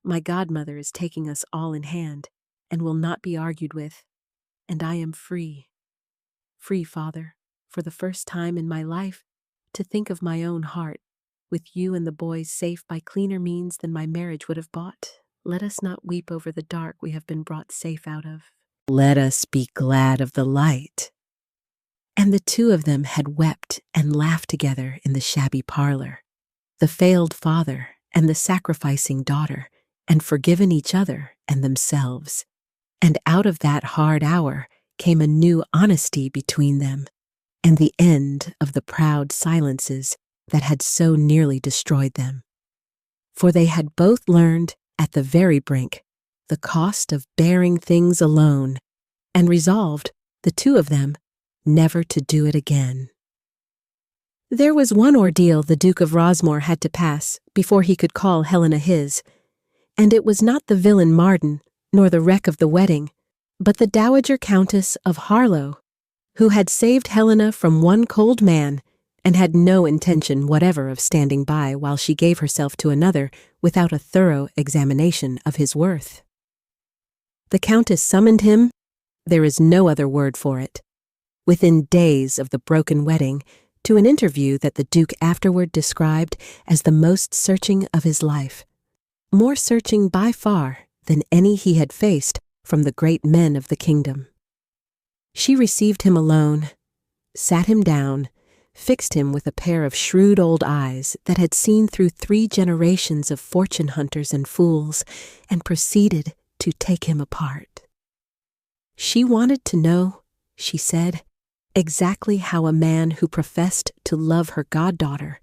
My godmother is taking us all in hand, and will not be argued with, and I am free. Free, Father, for the first time in my life, to think of my own heart, with you and the boys safe by cleaner means than my marriage would have bought. Let us not weep over the dark we have been brought safe out of. Let us be glad of the light." And the two of them had wept and laughed together in the shabby parlor, the failed father and the sacrificing daughter, and forgiven each other and themselves. And out of that hard hour came a new honesty between them, and the end of the proud silences that had so nearly destroyed them. For they had both learned, at the very brink, the cost of bearing things alone, and resolved, the two of them, never to do it again. There was one ordeal the Duke of Rosmore had to pass before he could call Helena his, and it was not the villain Marden, nor the wreck of the wedding, but the Dowager Countess of Harlow, who had saved Helena from one cold man and had no intention whatever of standing by while she gave herself to another without a thorough examination of his worth. The Countess summoned him, there is no other word for it, within days of the broken wedding, to an interview that the Duke afterward described as the most searching of his life, more searching by far than any he had faced from the great men of the kingdom. She received him alone, sat him down, fixed him with a pair of shrewd old eyes that had seen through 3 generations of fortune hunters and fools, and proceeded to take him apart. She wanted to know, she said, exactly how a man who professed to love her goddaughter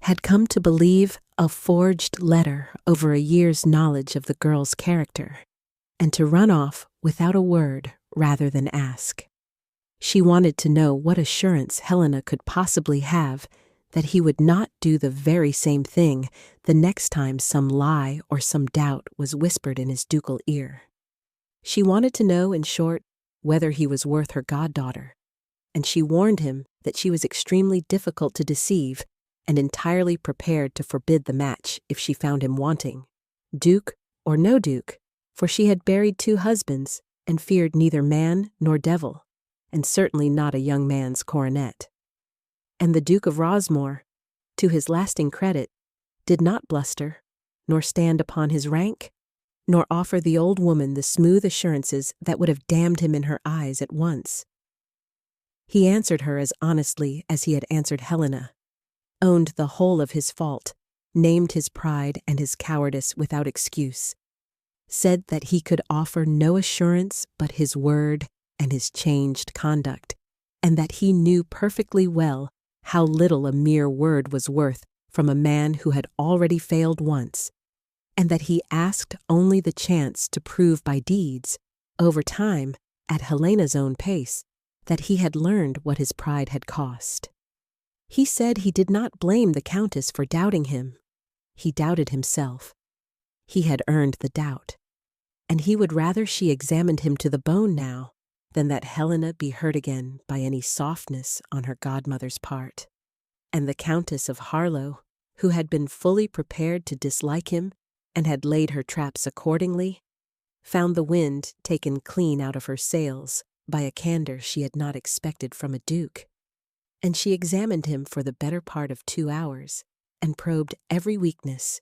had come to believe a forged letter over a year's knowledge of the girl's character, and to run off without a word rather than ask. She wanted to know what assurance Helena could possibly have that he would not do the very same thing the next time some lie or some doubt was whispered in his ducal ear. She wanted to know, in short, whether he was worth her goddaughter, and she warned him that she was extremely difficult to deceive and entirely prepared to forbid the match if she found him wanting, duke or no duke, for she had buried 2 husbands and feared neither man nor devil, and certainly not a young man's coronet. And the Duke of Rosmore, to his lasting credit, did not bluster, nor stand upon his rank, nor offer the old woman the smooth assurances that would have damned him in her eyes at once. He answered her as honestly as he had answered Helena, owned the whole of his fault, named his pride and his cowardice without excuse, said that he could offer no assurance but his word and his changed conduct, and that he knew perfectly well how little a mere word was worth from a man who had already failed once, and that he asked only the chance to prove by deeds, over time, at Helena's own pace, that he had learned what his pride had cost. He said he did not blame the Countess for doubting him. He doubted himself. He had earned the doubt, and he would rather she examined him to the bone now than that Helena be hurt again by any softness on her godmother's part. And the Countess of Harlow, who had been fully prepared to dislike him and had laid her traps accordingly, found the wind taken clean out of her sails by a candor she had not expected from a duke, and she examined him for the better part of 2 hours, and probed every weakness,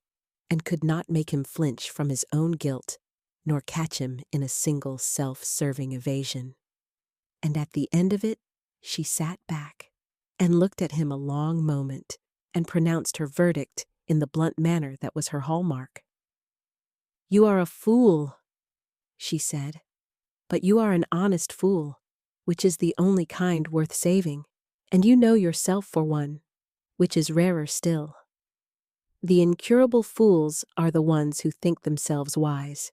and could not make him flinch from his own guilt, nor catch him in a single self-serving evasion. And at the end of it, she sat back and looked at him a long moment, and pronounced her verdict in the blunt manner that was her hallmark. "You are a fool," she said, "but you are an honest fool, which is the only kind worth saving, and you know yourself for one, which is rarer still. The incurable fools are the ones who think themselves wise.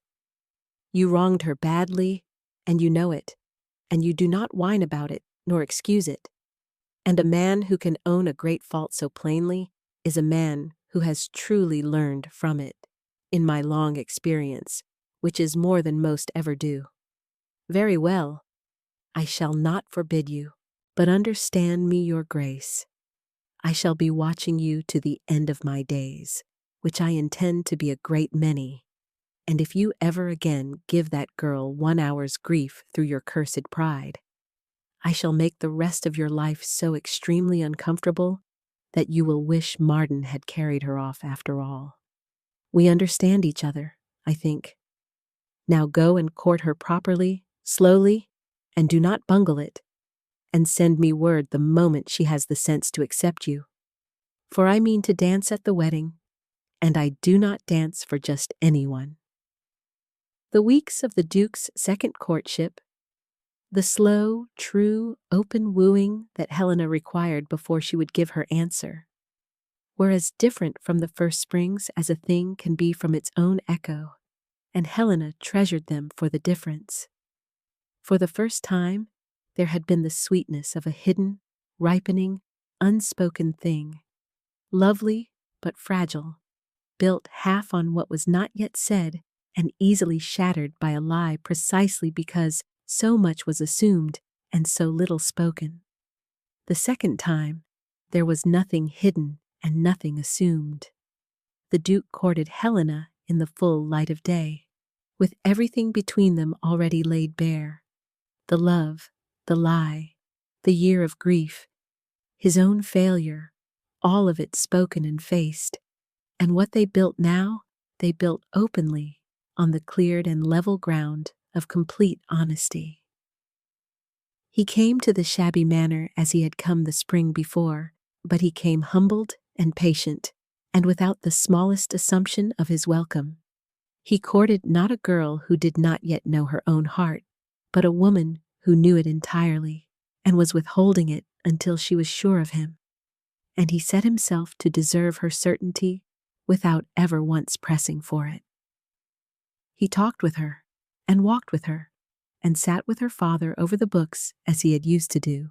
You wronged her badly, and you know it, and you do not whine about it nor excuse it. And a man who can own a great fault so plainly is a man who has truly learned from it, in my long experience, which is more than most ever do. Very well, I shall not forbid you, but understand me your grace. I shall be watching you to the end of my days, which I intend to be a great many, and if you ever again give that girl 1 hour's grief through your cursed pride, I shall make the rest of your life so extremely uncomfortable that you will wish Marden had carried her off after all. We understand each other, I think. Now go and court her properly, slowly, and do not bungle it, and send me word the moment she has the sense to accept you. For I mean to dance at the wedding, and I do not dance for just anyone. The weeks of the Duke's second courtship, the slow, true, open wooing that Helena required before she would give her answer, were as different from the first springs as a thing can be from its own echo, and Helena treasured them for the difference. For the first time, there had been the sweetness of a hidden, ripening, unspoken thing, lovely but fragile, built half on what was not yet said and easily shattered by a lie precisely because so much was assumed and so little spoken. The second time, there was nothing hidden and nothing assumed. The Duke courted Helena in the full light of day, with everything between them already laid bare. The love, the lie, the year of grief, his own failure, all of it spoken and faced. And what they built now, they built openly on the cleared and level ground of complete honesty. He came to the shabby manor as he had come the spring before, but he came humbled and patient, and without the smallest assumption of his welcome. He courted not a girl who did not yet know her own heart, but a woman who knew it entirely, and was withholding it until she was sure of him. And he set himself to deserve her certainty without ever once pressing for it. He talked with her, and walked with her, and sat with her father over the books as he had used to do,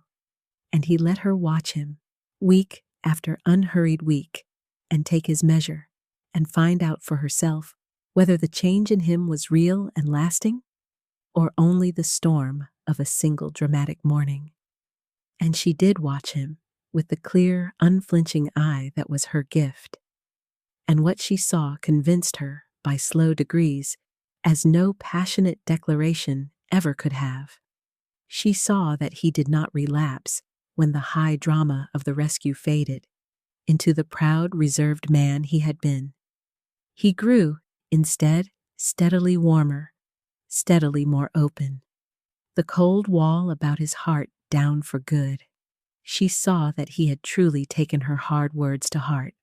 and he let her watch him, week after unhurried week, and take his measure, and find out for herself whether the change in him was real and lasting, or only the storm of a single dramatic morning. And she did watch him with the clear, unflinching eye that was her gift. And what she saw convinced her by slow degrees, as no passionate declaration ever could have. She saw that he did not relapse when the high drama of the rescue faded into the proud, reserved man he had been. He grew, instead, steadily warmer, steadily more open, the cold wall about his heart down for good. She saw that he had truly taken her hard words to heart,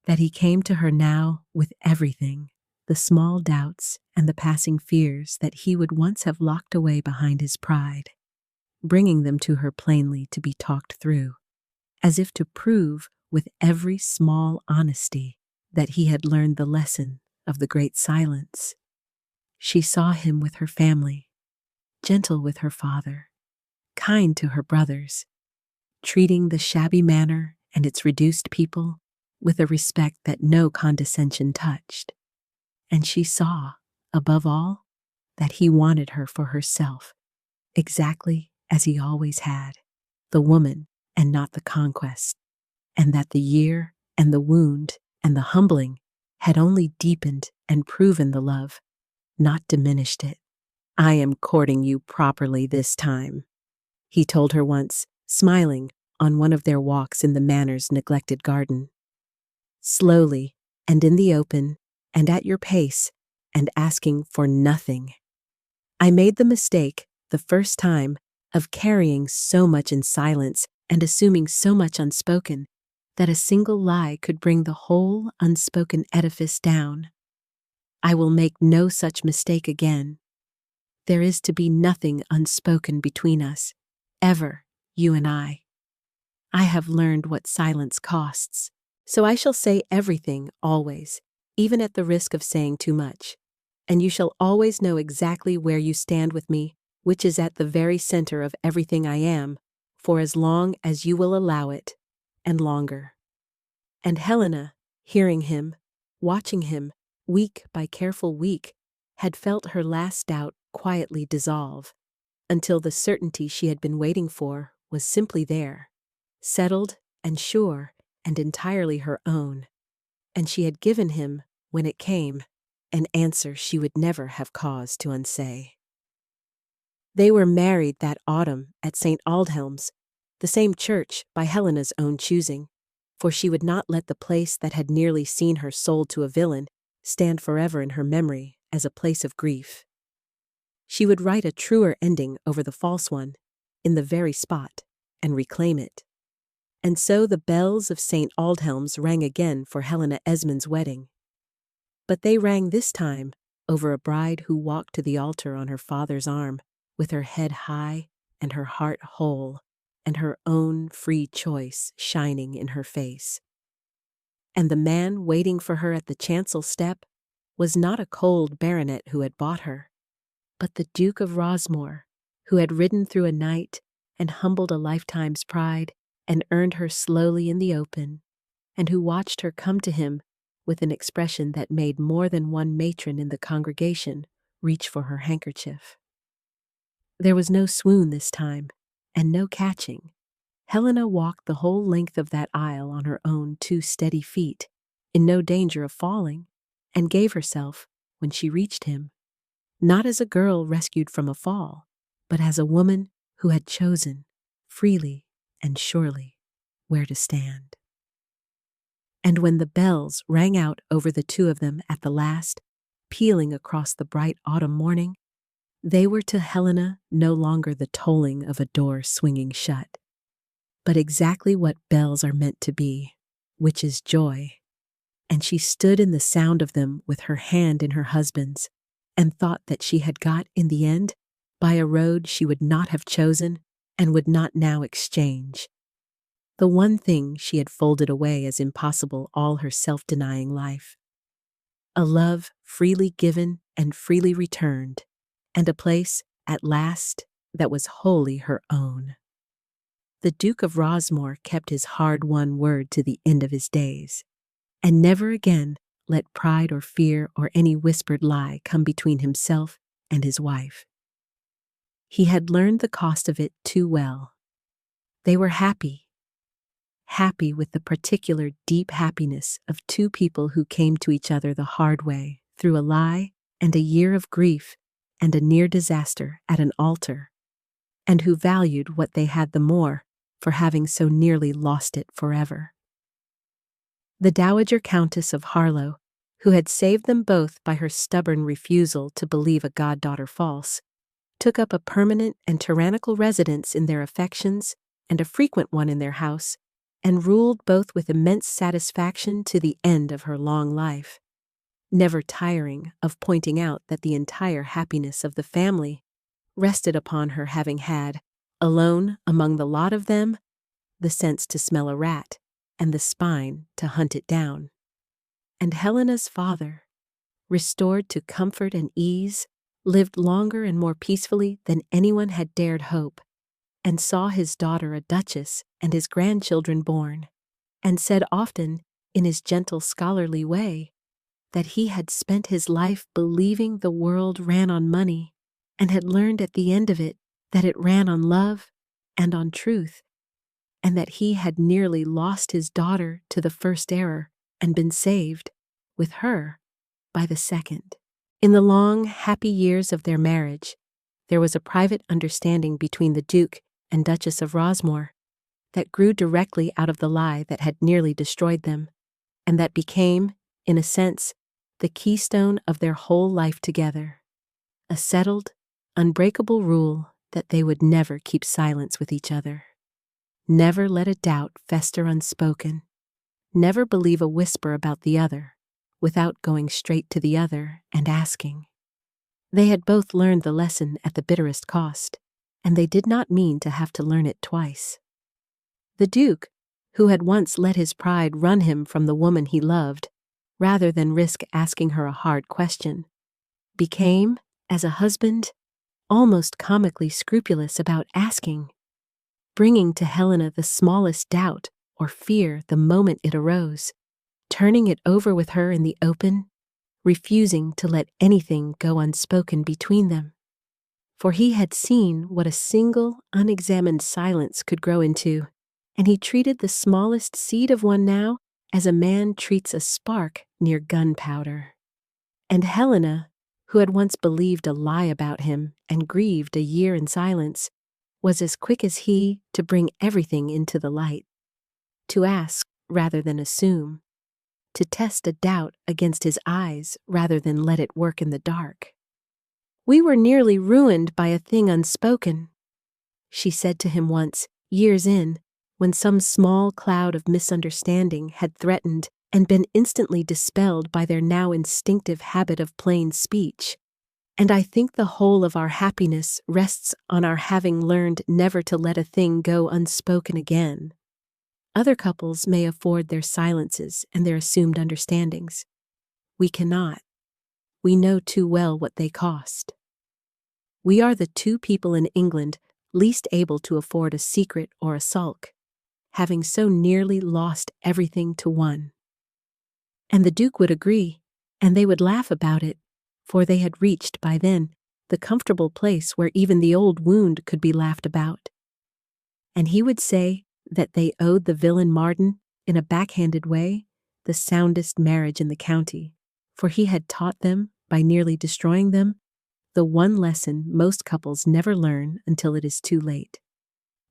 that he came to her now with everything, the small doubts and the passing fears that he would once have locked away behind his pride, bringing them to her plainly to be talked through, as if to prove with every small honesty that he had learned the lesson of the great silence. She saw him with her family, gentle with her father, kind to her brothers, treating the shabby manor and its reduced people with a respect that no condescension touched. And she saw, above all, that he wanted her for herself, exactly as he always had, the woman and not the conquest, and that the year and the wound and the humbling had only deepened and proven the love, not diminished it. "I am courting you properly this time," he told her once, smiling on one of their walks in the manor's neglected garden. "Slowly, and in the open, and at your pace, and asking for nothing. I made the mistake, the first time, of carrying so much in silence and assuming so much unspoken, that a single lie could bring the whole unspoken edifice down. I will make no such mistake again. There is to be nothing unspoken between us, ever, you and I. I have learned what silence costs, so I shall say everything always, even at the risk of saying too much, and you shall always know exactly where you stand with me, which is at the very center of everything I am, for as long as you will allow it, and longer." And Helena, hearing him, watching him, week by careful week, had felt her last doubt quietly dissolve, until the certainty she had been waiting for was simply there, settled and sure and entirely her own, and she had given him, when it came, an answer she would never have cause to unsay. They were married that autumn at St. Aldhelm's, the same church by Helena's own choosing, for she would not let the place that had nearly seen her sold to a villain stand forever in her memory as a place of grief. She would write a truer ending over the false one, in the very spot, and reclaim it. And so the bells of St. Aldhelm's rang again for Helena Esmond's wedding. But they rang this time over a bride who walked to the altar on her father's arm, with her head high and her heart whole, and her own free choice shining in her face. And the man waiting for her at the chancel step was not a cold baronet who had bought her, but the Duke of Rosmore, who had ridden through a night and humbled a lifetime's pride and earned her slowly in the open, and who watched her come to him with an expression that made more than one matron in the congregation reach for her handkerchief. There was no swoon this time, and no catching. Helena walked the whole length of that aisle on her own 2 steady feet, in no danger of falling, and gave herself, when she reached him, not as a girl rescued from a fall, but as a woman who had chosen, freely and surely, where to stand. And when the bells rang out over the 2 of them at the last, pealing across the bright autumn morning, they were to Helena no longer the tolling of a door swinging shut, but exactly what bells are meant to be, which is joy. And she stood in the sound of them with her hand in her husband's, and thought that she had got, in the end, by a road she would not have chosen and would not now exchange. The one thing she had folded away as impossible all her self-denying life. A love freely given and freely returned, and a place, at last, that was wholly her own. The Duke of Rosmore kept his hard-won word to the end of his days, and never again let pride or fear or any whispered lie come between himself and his wife. He had learned the cost of it too well. They were happy with the particular deep happiness of 2 people who came to each other the hard way, through a lie and a year of grief and a near disaster at an altar, and who valued what they had the more for having so nearly lost it forever. The Dowager Countess of Harlow, who had saved them both by her stubborn refusal to believe a goddaughter false, took up a permanent and tyrannical residence in their affections and a frequent one in their house, and ruled both with immense satisfaction to the end of her long life, never tiring of pointing out that the entire happiness of the family rested upon her having had, alone among the lot of them, the sense to smell a rat and the spine to hunt it down. And Helena's father, restored to comfort and ease, lived longer and more peacefully than anyone had dared hope, and saw his daughter a duchess and his grandchildren born, and said often, in his gentle scholarly way, that he had spent his life believing the world ran on money, and had learned at the end of it that it ran on love and on truth, and that he had nearly lost his daughter to the first error and been saved, with her, by the second. In the long, happy years of their marriage, there was a private understanding between the Duke and Duchess of Rosmore that grew directly out of the lie that had nearly destroyed them, and that became, in a sense, the keystone of their whole life together, a settled, unbreakable rule that they would never keep silence with each other. Never let a doubt fester unspoken. Never believe a whisper about the other, without going straight to the other and asking. They had both learned the lesson at the bitterest cost, and they did not mean to have to learn it twice. The Duke, who had once let his pride run him from the woman he loved, rather than risk asking her a hard question, became, as a husband, almost comically scrupulous about asking, bringing to Helena the smallest doubt or fear the moment it arose, turning it over with her in the open, refusing to let anything go unspoken between them. For he had seen what a single, unexamined silence could grow into, and he treated the smallest seed of one now as a man treats a spark near gunpowder. And Helena, who had once believed a lie about him and grieved a year in silence, was as quick as he to bring everything into the light, to ask rather than assume, to test a doubt against his eyes rather than let it work in the dark. "We were nearly ruined by a thing unspoken," she said to him once, years in, when some small cloud of misunderstanding had threatened and been instantly dispelled by their now instinctive habit of plain speech. And I think the whole of our happiness rests on our having learned never to let a thing go unspoken again. Other couples may afford their silences and their assumed understandings. We cannot. We know too well what they cost. We are the two people in England least able to afford a secret or a sulk, having so nearly lost everything to one. And the Duke would agree, and they would laugh about it, for they had reached by then the comfortable place where even the old wound could be laughed about. And he would say that they owed the villain Marden, in a backhanded way, the soundest marriage in the county, for he had taught them, by nearly destroying them, the one lesson most couples never learn until it is too late: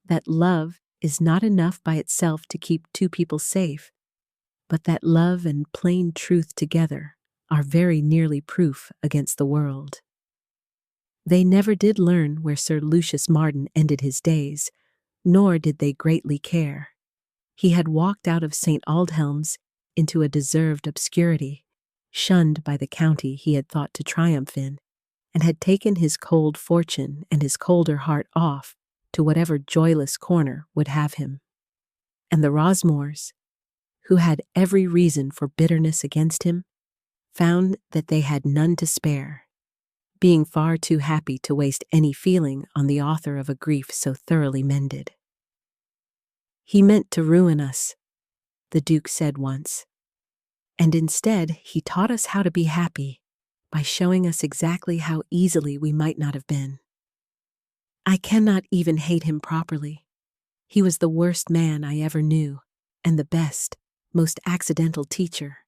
that love is not enough by itself to keep two people safe, but that love and plain truth together are very nearly proof against the world. They never did learn where Sir Lucius Marden ended his days, nor did they greatly care. He had walked out of St. Aldhelm's into a deserved obscurity, shunned by the county he had thought to triumph in, and had taken his cold fortune and his colder heart off to whatever joyless corner would have him. And the Rosmores, who had every reason for bitterness against him, found that they had none to spare, being far too happy to waste any feeling on the author of a grief so thoroughly mended. "He meant to ruin us," the Duke said once, "and instead he taught us how to be happy by showing us exactly how easily we might not have been. I cannot even hate him properly. He was the worst man I ever knew, and the best, most accidental teacher.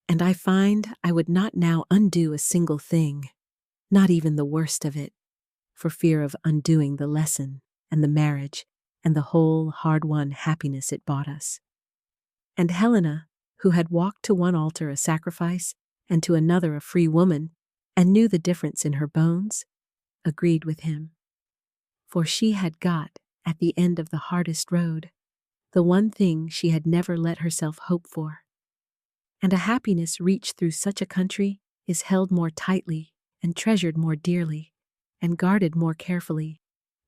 And I find I would not now undo a single thing, not even the worst of it, for fear of undoing the lesson and the marriage and the whole hard-won happiness it bought us." And Helena, who had walked to one altar a sacrifice and to another a free woman, and knew the difference in her bones, agreed with him. For she had got, at the end of the hardest road, the one thing she had never let herself hope for. And a happiness reached through such a country is held more tightly and treasured more dearly and guarded more carefully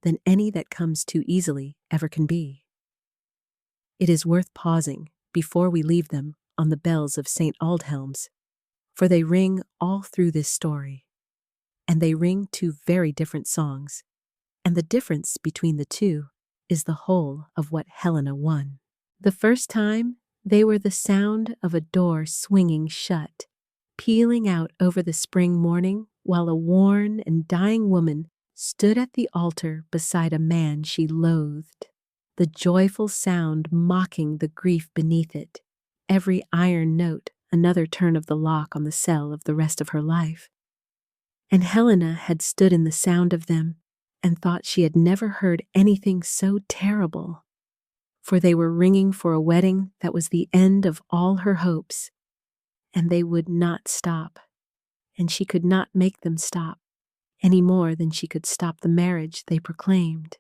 than any that comes too easily ever can be. It is worth pausing, before we leave them, on the bells of St. Aldhelm's, for they ring all through this story, and they ring two very different songs, and the difference between the two is the whole of what Helena won. The first time, they were the sound of a door swinging shut, pealing out over the spring morning, while a worn and dying woman stood at the altar beside a man she loathed, the joyful sound mocking the grief beneath it, every iron note another turn of the lock on the cell of the rest of her life. And Helena had stood in the sound of them and thought she had never heard anything so terrible, for they were ringing for a wedding that was the end of all her hopes, and they would not stop, and she could not make them stop, any more than she could stop the marriage they proclaimed.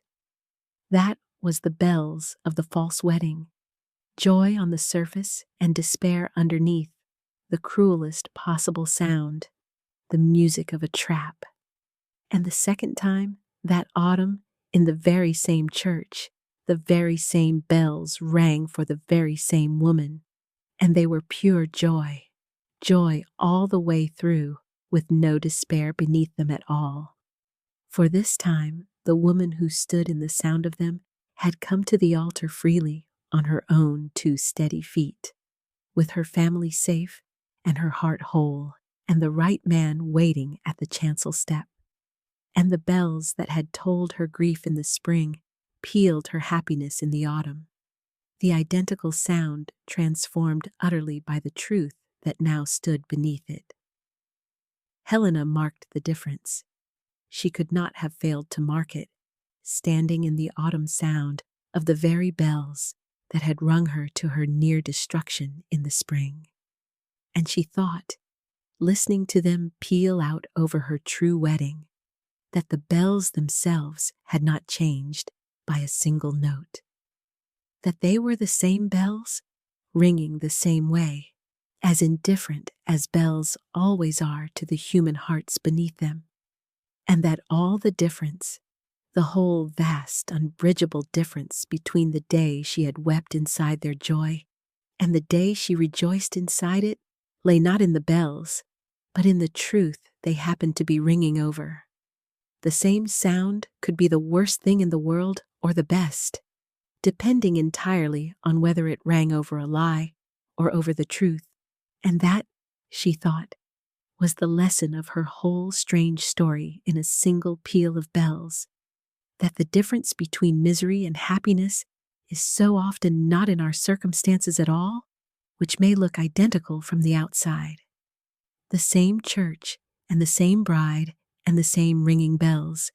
That was the bells of the false wedding, joy on the surface and despair underneath, the cruelest possible sound, the music of a trap. And the second time, that autumn, in the very same church, the very same bells rang for the very same woman, and they were pure joy, joy all the way through, with no despair beneath them at all. For this time, the woman who stood in the sound of them had come to the altar freely on her own two steady feet, with her family safe and her heart whole, and the right man waiting at the chancel step. And the bells that had told her grief in the spring pealed her happiness in the autumn, the identical sound transformed utterly by the truth that now stood beneath it. Helena marked the difference. She could not have failed to mark it, standing in the autumn sound of the very bells that had rung her to her near destruction in the spring. And she thought, listening to them peal out over her true wedding, that the bells themselves had not changed by a single note. that they were the same bells, ringing the same way, as indifferent as bells always are to the human hearts beneath them, and that all the difference, the whole vast, unbridgeable difference between the day she had wept inside their joy and the day she rejoiced inside it, lay not in the bells, but in the truth they happened to be ringing over. The same sound could be the worst thing in the world or the best, depending entirely on whether it rang over a lie or over the truth. And that, she thought, was the lesson of her whole strange story in a single peal of bells, that the difference between misery and happiness is so often not in our circumstances at all, which may look identical from the outside. The same church and the same bride and the same ringing bells,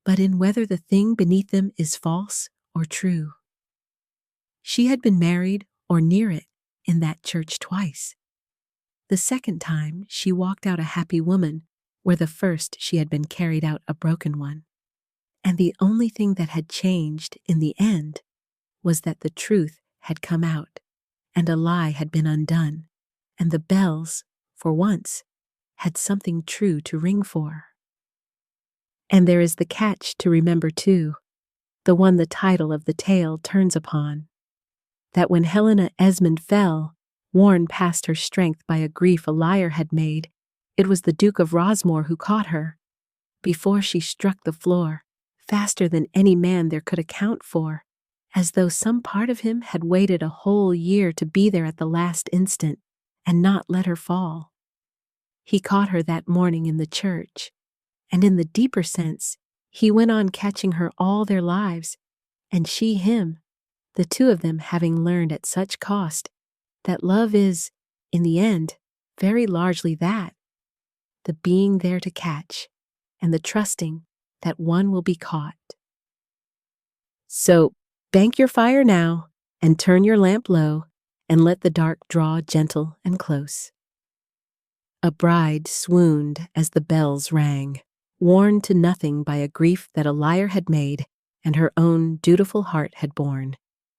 but in whether the thing beneath them is false or true. She had been married or near it in that church twice. The second time she walked out a happy woman, where the first she had been carried out a broken one. And the only thing that had changed in the end was that the truth had come out, and a lie had been undone, and the bells, for once, had something true to ring for. And there is the catch to remember too, the one the title of the tale turns upon, that when Helena Esmond fell, worn past her strength by a grief a liar had made, it was the Duke of Rosmore who caught her, before she struck the floor, faster than any man there could account for, as though some part of him had waited a whole year to be there at the last instant and not let her fall. He caught her that morning in the church, and in the deeper sense, he went on catching her all their lives, and she him, the two of them having learned at such cost that love is, in the end, very largely that, the being there to catch, and the trusting that one will be caught. So, bank your fire now, and turn your lamp low, and let the dark draw gentle and close. A bride swooned as the bells rang, worn to nothing by a grief that a liar had made and her own dutiful heart had borne,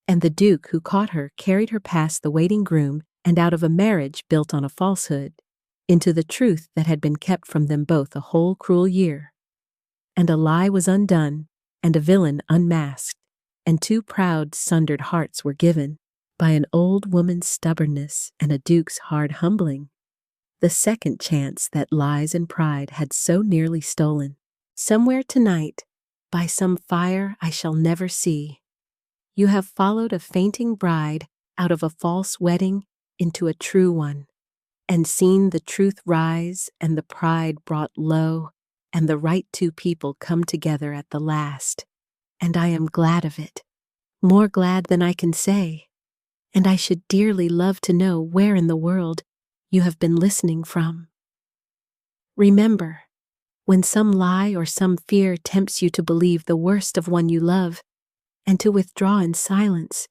and the Duke who caught her carried her past the waiting groom and out of a marriage built on a falsehood, into the truth that had been kept from them both a whole cruel year. And a lie was undone, and a villain unmasked, and two proud sundered hearts were given, by an old woman's stubbornness and a duke's hard humbling, the second chance that lies and pride had so nearly stolen. Somewhere tonight, by some fire I shall never see, you have followed a fainting bride out of a false wedding into a true one, and seen the truth rise and the pride brought low, and the right two people come together at the last. And I am glad of it, more glad than I can say, and I should dearly love to know where in the world you have been listening from. Remember, when some lie or some fear tempts you to believe the worst of one you love, and to withdraw in silence,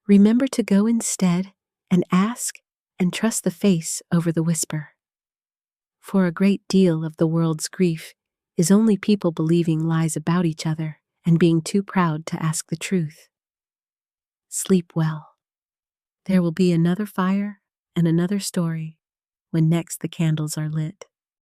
remember to go instead and ask and trust the face over the whisper. For a great deal of the world's grief is only people believing lies about each other and being too proud to ask the truth. Sleep well. There will be another fire and another story when next the candles are lit.